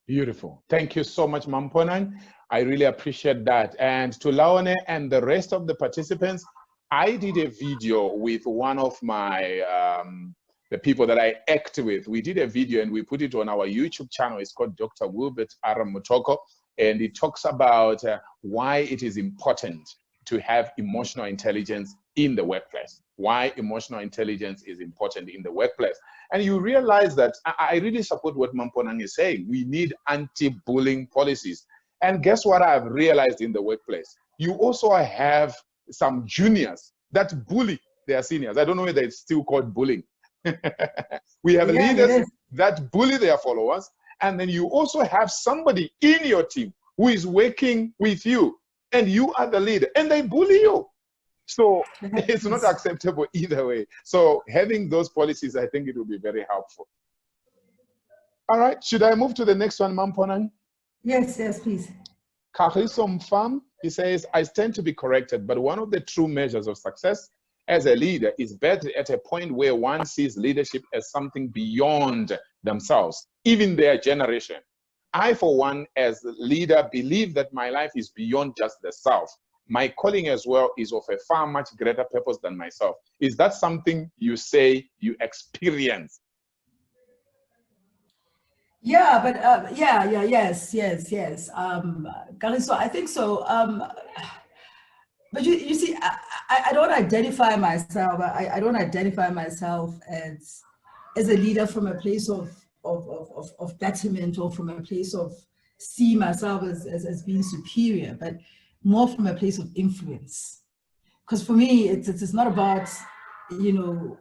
Beautiful. Thank you so much, Mponang. I really appreciate that. And to Laone and the rest of the participants, I did a video with one of my, the people that I act with. We did a video and we put it on our YouTube channel. It's called Dr. Wilbert Mutoko. And it talks about why it is important to have emotional intelligence in the workplace. Why emotional intelligence is important in the workplace. And you realize that I really support what Mponang is saying. We need anti-bullying policies. And guess what I've realized in the workplace? You also have some juniors that bully their seniors. I don't know whether it's still called bullying. We have leaders that bully their followers. And then you also have somebody in your team who is working with you and you are the leader and they bully you. So it's not acceptable either way. So having those policies, I think it will be very helpful. All right, should I move to the next one, Mponang? Yes, yes, please. Kagiso Mfam, he says, I stand to be corrected, but one of the true measures of success as a leader is better at a point where one sees leadership as something beyond themselves, even their generation. I, for one, as a leader, believe that my life is beyond just the self. My calling as well is of a far much greater purpose than myself. Is that something you say you experience? Yeah, but yes. Kagiso, I think so. But you see, I don't identify myself. I don't identify myself as a leader from a place of betterment or from a place of see myself as being superior, but more from a place of influence. Because for me, it's not about, you know,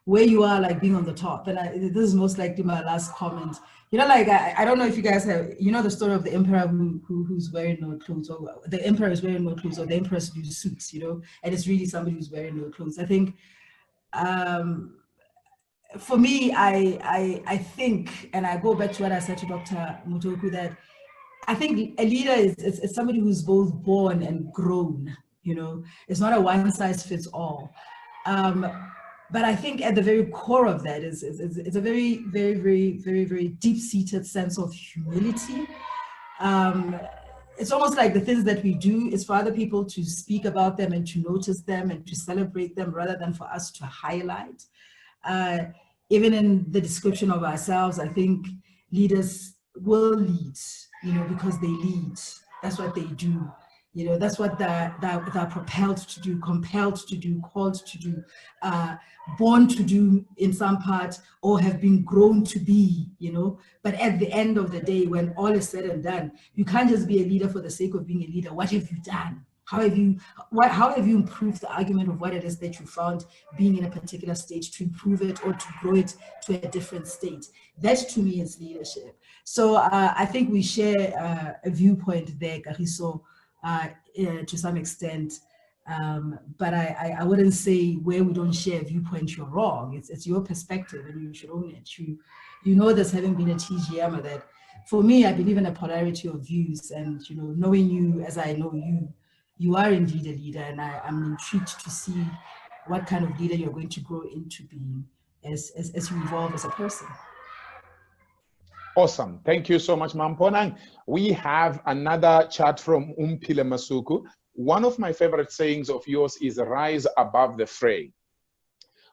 where you are, like being on the top. And this is most likely my last comment. You know, like I don't know if you guys have, you know, the story of the emperor who's wearing no clothes, or the emperor is wearing no clothes, or the empress wears suits, you know, and it's really somebody who's wearing no clothes. I think for me, I think, and I go back to what I said to Dr. Mutoko, that I think a leader is somebody who's both born and grown, you know. It's not a one size fits all. But I think at the very core of that is a very, very, very, very, very deep-seated sense of humility. It's almost like the things that we do is for other people to speak about them and to notice them and to celebrate them rather than for us to highlight. Even in the description of ourselves, I think leaders will lead, you know, because they lead. That's what they do. You know, that's what they're propelled to do, compelled to do, called to do, born to do in some part, or have been grown to be, you know. But at the end of the day, when all is said and done, you can't just be a leader for the sake of being a leader. What have you done? How have you improved the argument of what it is that you found being in a particular stage to improve it or to grow it to a different state? That to me is leadership. So I think we share a viewpoint there, Kagiso, to some extent, but I wouldn't say where we don't share a viewpoint you're wrong. It's your perspective and you should own it. You know this, having been a TGM, that for me, I believe in a polarity of views, and you know, knowing you as I know you, you are indeed a leader, and I'm intrigued to see what kind of leader you're going to grow into being as you evolve as a person. Awesome. Thank you so much, Mponang. We have another chat from Umpile Masuku. One of my favorite sayings of yours is rise above the fray.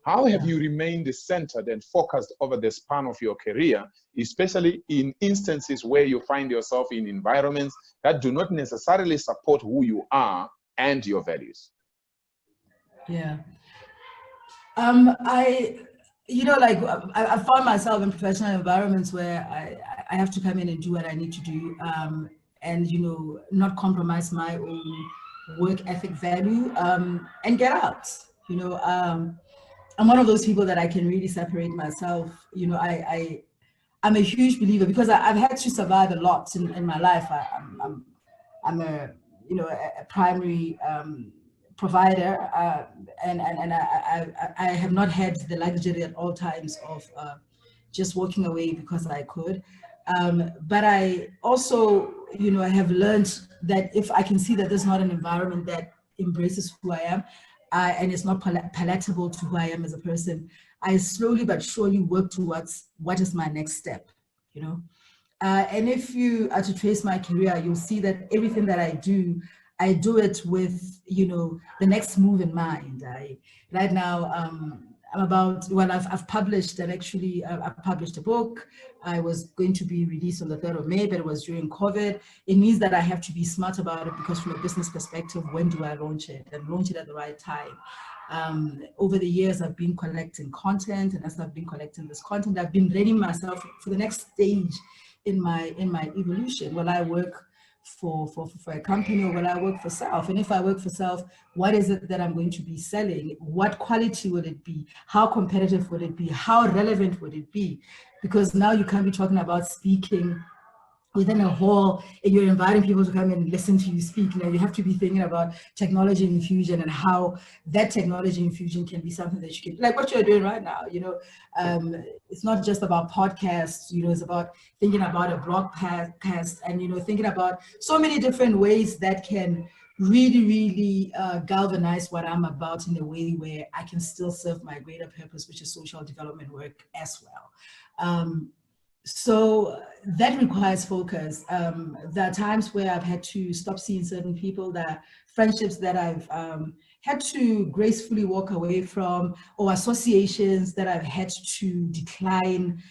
How have you remained centered and focused over the span of your career, especially in instances where you find yourself in environments that do not necessarily support who you are and your values? Yeah. You know, like I found myself in professional environments where I have to come in and do what I need to do, and, you know, not compromise my own work ethic value, and get out. You know, I'm one of those people that I can really separate myself. You know, I'm a huge believer, because I've had to survive a lot in my life. I'm a, you know, a primary provider, and I have not had the luxury at all times of just walking away because I could. But I also, you know, I have learned that if I can see that there's not an environment that embraces who I am, and it's not palatable to who I am as a person, I slowly but surely work towards what is my next step, you know. And if you are to trace my career, you'll see that everything that I do it with, you know, the next move in mind. Right now, I'm about, well, I've published, and actually I've published a book. I was going to be released on the 3rd of May, but it was during COVID. It means that I have to be smart about it, because from a business perspective, when do I launch it, and launch it at the right time? Over the years, I've been collecting content, and as I've been collecting this content, I've been readying myself for the next stage in my evolution. Will I work for a company, or will I work for self? And if I work for self, what is it that I'm going to be selling? What quality will it be? How competitive would it be? How relevant would it be? Because now you can't be talking about speaking within a hall and you're inviting people to come and listen to you speak. Now you have to be thinking about technology infusion, and how that technology infusion can be something that you can, like what you're doing right now, you know. It's not just about podcasts, you know, it's about thinking about a blog podcast, and, you know, thinking about so many different ways that can really galvanize what I'm about in a way where I can still serve my greater purpose, which is social development work as well. So that requires focus. There are times where I've had to stop seeing certain people, that friendships that I've had to gracefully walk away from, or associations that I've had to decline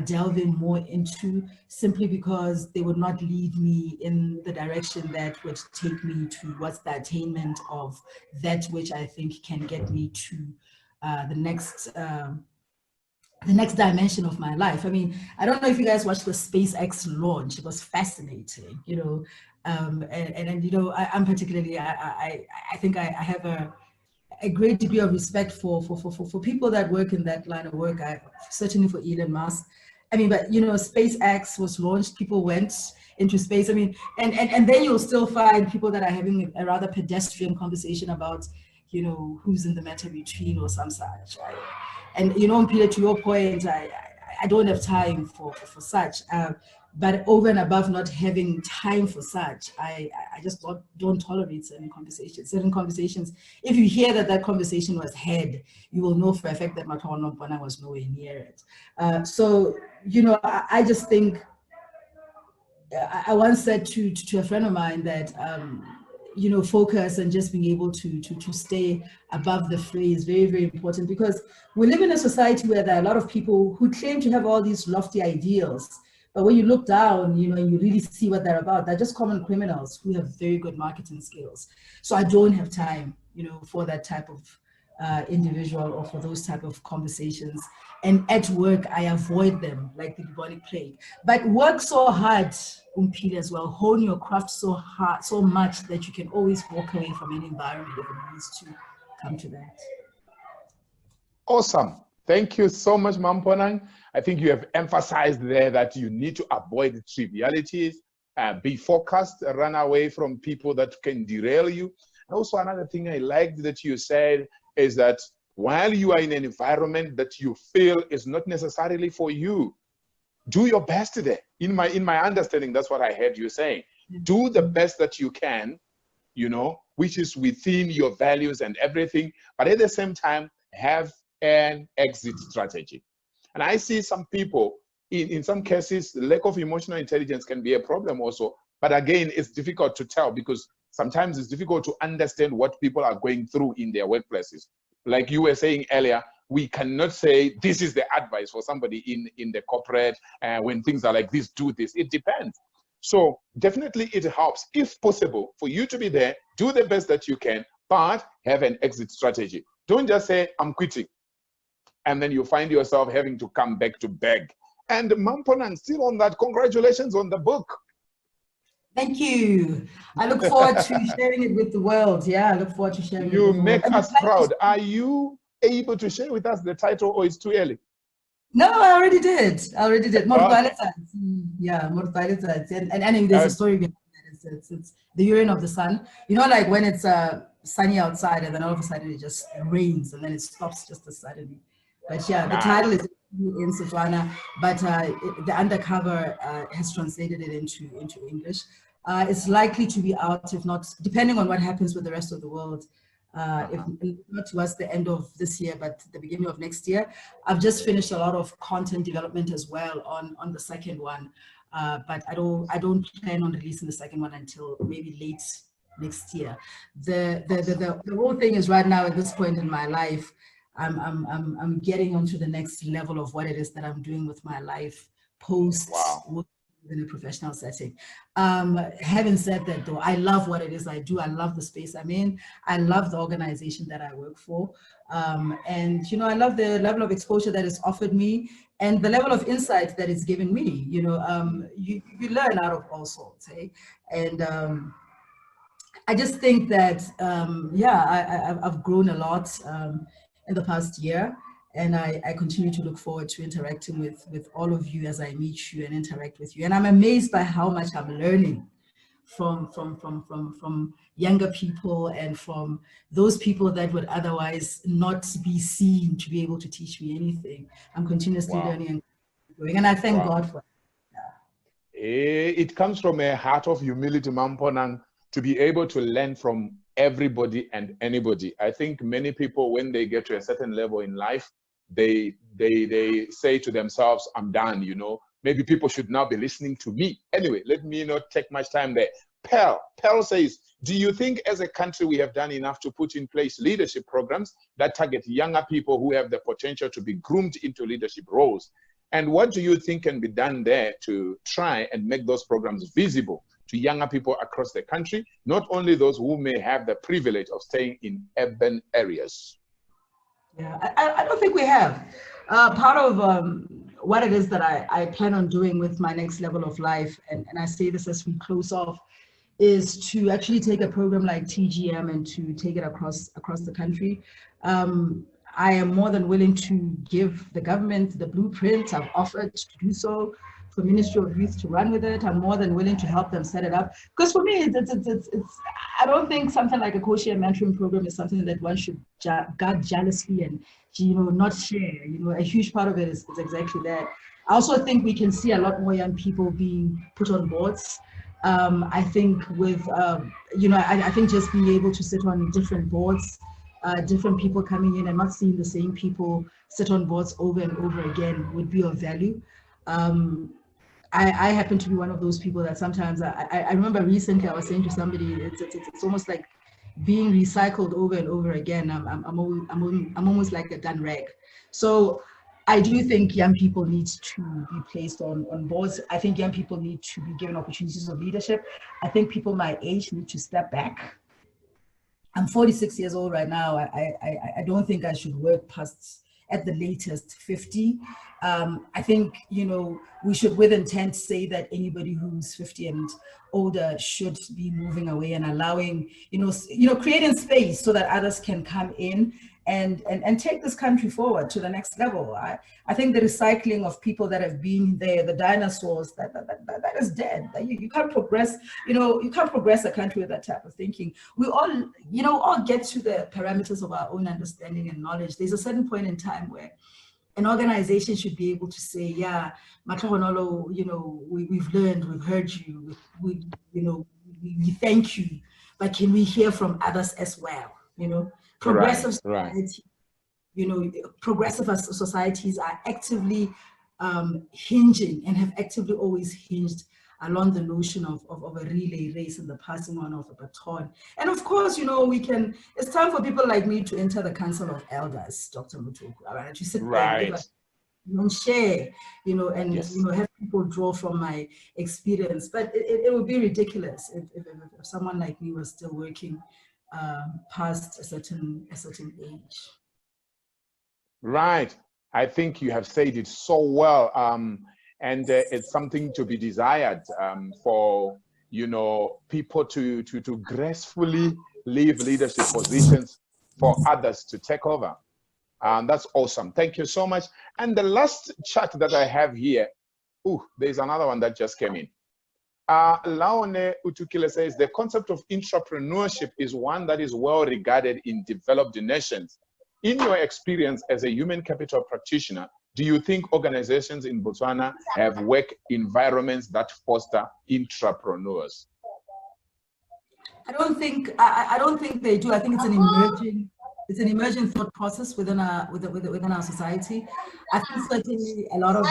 delving more into, simply because they would not lead me in the direction that would take me towards the attainment of that which I think can get me to the next dimension of my life. I mean, I don't know if you guys watched the SpaceX launch. It was fascinating, you know, and you know, I'm particularly, I think I have a great degree of respect for people that work in that line of work. Certainly for Elon Musk. I mean, but you know, SpaceX was launched, people went into space. I mean, and then you'll still find people that are having a rather pedestrian conversation about, you know, who's in the matter between or some such. And you know, Peter, to your point, I don't have time for such. But over and above not having time for such, I just don't tolerate certain conversations. Certain conversations, if you hear that conversation was had, you will know for a fact that Matlhogonolo Mponang was nowhere near it. So, you know, I just think, I once said to a friend of mine that, you know, focus and just being able to stay above the fray is very important, because we live in a society where there are a lot of people who claim to have all these lofty ideals, but when you look down, you know, and you really see what they're about, they're just common criminals who have very good marketing skills. So I don't have time, you know, for that type of individual, or for those type of conversations. And at work, I avoid them like the bubonic plague. But work so hard, Umpile, as well. Hone your craft so hard, so much that you can always walk away from any environment if it needs to come to that. Awesome. Thank you so much, Mponang. I think you have emphasized there that you need to avoid trivialities, be focused, run away from people that can derail you. Also, another thing I liked that you said is that while you are in an environment that you feel is not necessarily for you, do your best there. In my understanding, that's what I heard you saying. Do the best that you can, you know, which is within your values and everything, but at the same time, have an exit strategy. And I see some people, in some cases, the lack of emotional intelligence can be a problem also. But again, it's difficult to tell, because sometimes it's difficult to understand what people are going through in their workplaces. Like you were saying earlier, we cannot say this is the advice for somebody in the corporate, when things are like this, do this. It depends. So definitely it helps, if possible, for you to be there, do the best that you can, but have an exit strategy. Don't just say, I'm quitting, and then you find yourself having to come back to beg. And Mponang, still on that, congratulations on the book. Thank you. I look forward to sharing it with the world. Yeah, I look forward to sharing it with the world. You make us proud. Are you able to share with us the title, or it's too early? No, I already did. Yeah, and there's a story behind that. It's the urine of the sun. You know, like when it's sunny outside and then all of a sudden it just rains and then it stops just as suddenly. But yeah, the title is in Setswana, but the undercover has translated it into English. It's likely to be out, if not, depending on what happens with the rest of the world. If not towards the end of this year, but the beginning of next year. I've just finished a lot of content development as well on the second one, but I don't plan on releasing the second one until maybe late next year. The whole thing is right now at this point in my life, I'm getting onto the next level of what it is that I'm doing with my life post. Wow. In a professional setting. Having said that though, I love what it is I do. I love the space I'm in. I love the organization that I work for. And, you know, I love the level of exposure that it's offered me and the level of insight that it's given me. You know, you learn out of all sorts, eh? And I just think that, yeah, I've grown a lot in the past year. And I continue to look forward to interacting with all of you as I meet you and interact with you. And I'm amazed by how much I'm learning from younger people and from those people that would otherwise not be seen to be able to teach me anything. I'm continuously learning and growing, and I thank God for it. Yeah. It comes from a heart of humility, Mponang, to be able to learn from everybody and anybody. I think many people, when they get to a certain level in life, they say to themselves, I'm done, you know, maybe people should now be listening to me. Anyway, let me not take much time there. Pearl says, do you think as a country we have done enough to put in place leadership programs that target younger people who have the potential to be groomed into leadership roles? And what do you think can be done there to try and make those programs visible to younger people across the country, not only those who may have the privilege of staying in urban areas? Yeah, I don't think we have. Part of what it is that I plan on doing with my next level of life, and I say this as we close off, is to actually take a program like TGM and to take it across the country. I am more than willing to give the government the blueprint. I've offered to do so for Ministry of Youth to run with it. I'm more than willing to help them set it up. Because for me, it's I don't think something like a co-share mentoring program is something that one should guard jealously and, you know, not share. You know, a huge part of it is exactly that. I also think we can see a lot more young people being put on boards. I think with, you know, I think just being able to sit on different boards, different people coming in and not seeing the same people sit on boards over and over again would be of value. I happen to be one of those people that sometimes I remember recently I was saying to somebody, it's almost like being recycled over and over again. I'm almost like a done rag. So I do think young people need to be placed on boards. I think young people need to be given opportunities of leadership. I think people my age need to step back. I'm 46 years old right now. I don't think I should work past, at the latest, 50. I think, you know, we should with intent say that anybody who's 50 and older should be moving away and allowing, you know, creating space so that others can come in and take this country forward to the next level. I think the recycling of people that have been there, the dinosaurs, that is dead. You can't progress, you know, you can't progress a country with that type of thinking. We all, you know, all get to the parameters of our own understanding and knowledge. There's a certain point in time where an organization should be able to say, yeah, Matlhogonolo, you know, we've learned, we've heard you, we thank you, but can we hear from others as well, you know? Progressive society, you know, progressive societies are actively hinging and have actively always hinged along the notion of a relay race and the passing on of a baton. And of course, you know, it's time for people like me to enter the Council of Elders, Dr. Mutoko, right? To sit there and share, you know, and you know, have people draw from my experience. But it would be ridiculous if someone like me was still working past a certain age. Right. I think you have said it so well. And it's something to be desired for, you know, people to gracefully leave leadership positions for others to take over. That's awesome. Thank you so much. And the last chat that I have here, there's another one that just came in. Laone Utukile says, the concept of entrepreneurship is one that is well regarded in developed nations. In your experience as a human capital practitioner, do you think organizations in Botswana have work environments that foster entrepreneurs? I don't think they do. I think it's an emerging thought process within our society. I think certainly a lot of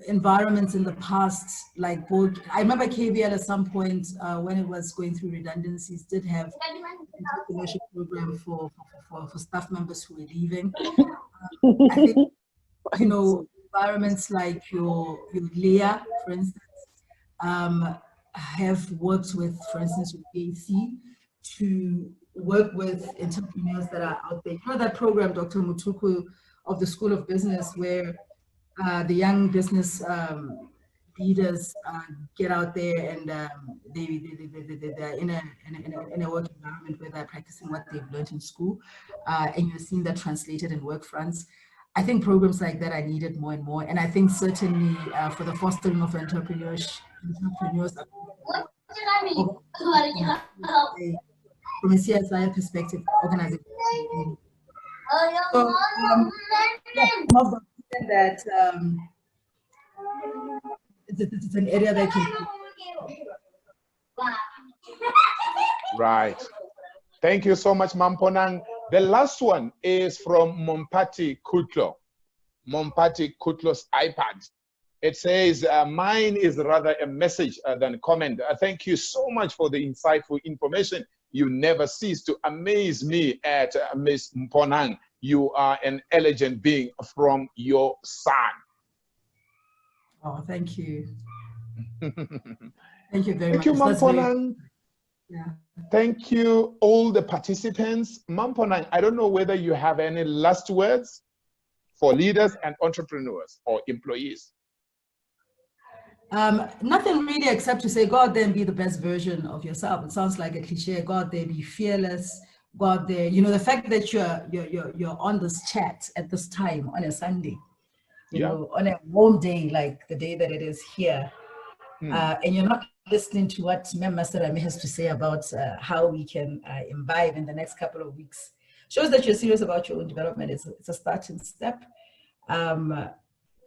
environments in the past, like both, I remember KBL at some point when it was going through redundancies, did have an entrepreneurship program for staff members who were leaving. I think, you know, environments like your LEA, for instance, have worked with, for instance, with AEC to work with entrepreneurs that are out there. You know that program, Dr. Mutoko, of the School of Business, where the young business leaders get out there and they're in a work environment where they're practicing what they've learned in school, and you're seeing that translated in work fronts. I think programs like that are needed more and more, and I think certainly for the fostering of entrepreneurs from a CSI perspective, organizing. So, that it's an area that can. Right. Thank you so much, Mponang. The last one is from Mompati Kutlo. Mompati Kutlo's iPad. It says, mine is rather a message than a comment. Thank you so much for the insightful information. You never cease to amaze me at Ms. Mponang. You are an elegant being from your son. Oh, thank you. Thank you very much. Thank you, Mponang. Yeah. Thank you, all the participants. Mponang, I don't know whether you have any last words for leaders and entrepreneurs or employees. Nothing really except to say, go out there and be the best version of yourself. It sounds like a cliche. Go out there, be fearless. Go out there. You know, the fact that you're on this chat at this time on a Sunday, you know, on a warm day like the day that it is here, and you're not listening to what Master Rami has to say about how we can imbibe in the next couple of weeks, shows that you're serious about your own development. It's a starting step.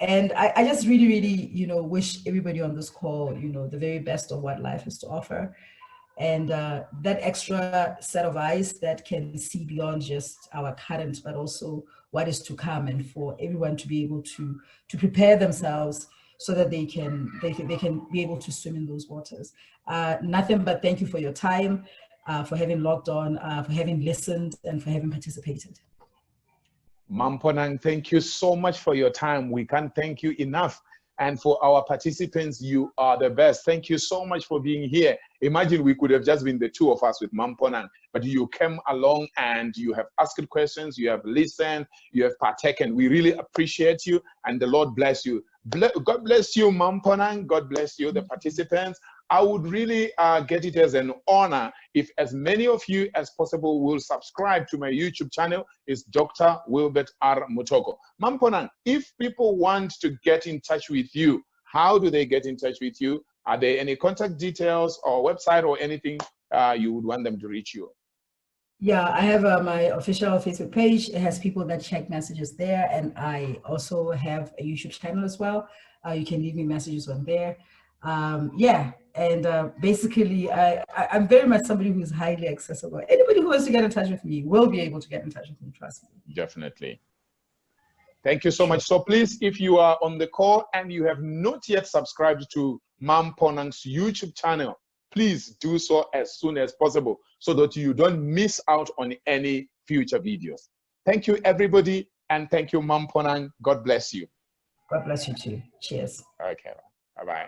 And I just really, really, you know, wish everybody on this call, you know, the very best of what life has to offer. And that extra set of eyes that can see beyond just our current, but also what is to come, and for everyone to be able to prepare themselves so that they can be able to swim in those waters. Nothing but thank you for your time, for having logged on, for having listened, and for having participated. Mponang, thank you so much for your time. We can't thank you enough. And for our participants, you are the best. Thank you so much for being here. Imagine we could have just been the two of us with Mponang, but you came along and you have asked questions, you have listened, you have partaken. We really appreciate you, and the Lord bless you. God bless you, Mponang. God bless you, the participants. I would really get it as an honor if as many of you as possible will subscribe to my YouTube channel. It's Dr. Wilbert R. Mutoko. Mponang, if people want to get in touch with you, how do they get in touch with you? Are there any contact details or website or anything you would want them to reach you? Yeah, I have my official Facebook page. It has people that check messages there, and I also have a YouTube channel as well. You can leave me messages on there. Yeah, and basically, I'm very much somebody who is highly accessible. Anybody who wants to get in touch with me will be able to get in touch with me, trust me. Definitely. Thank you so much. So please, if you are on the call and you have not yet subscribed to Mponang's YouTube channel, please do so as soon as possible so that you don't miss out on any future videos. Thank you, everybody, and thank you, Mponang. God bless you. God bless you too. Cheers. Okay, bye-bye.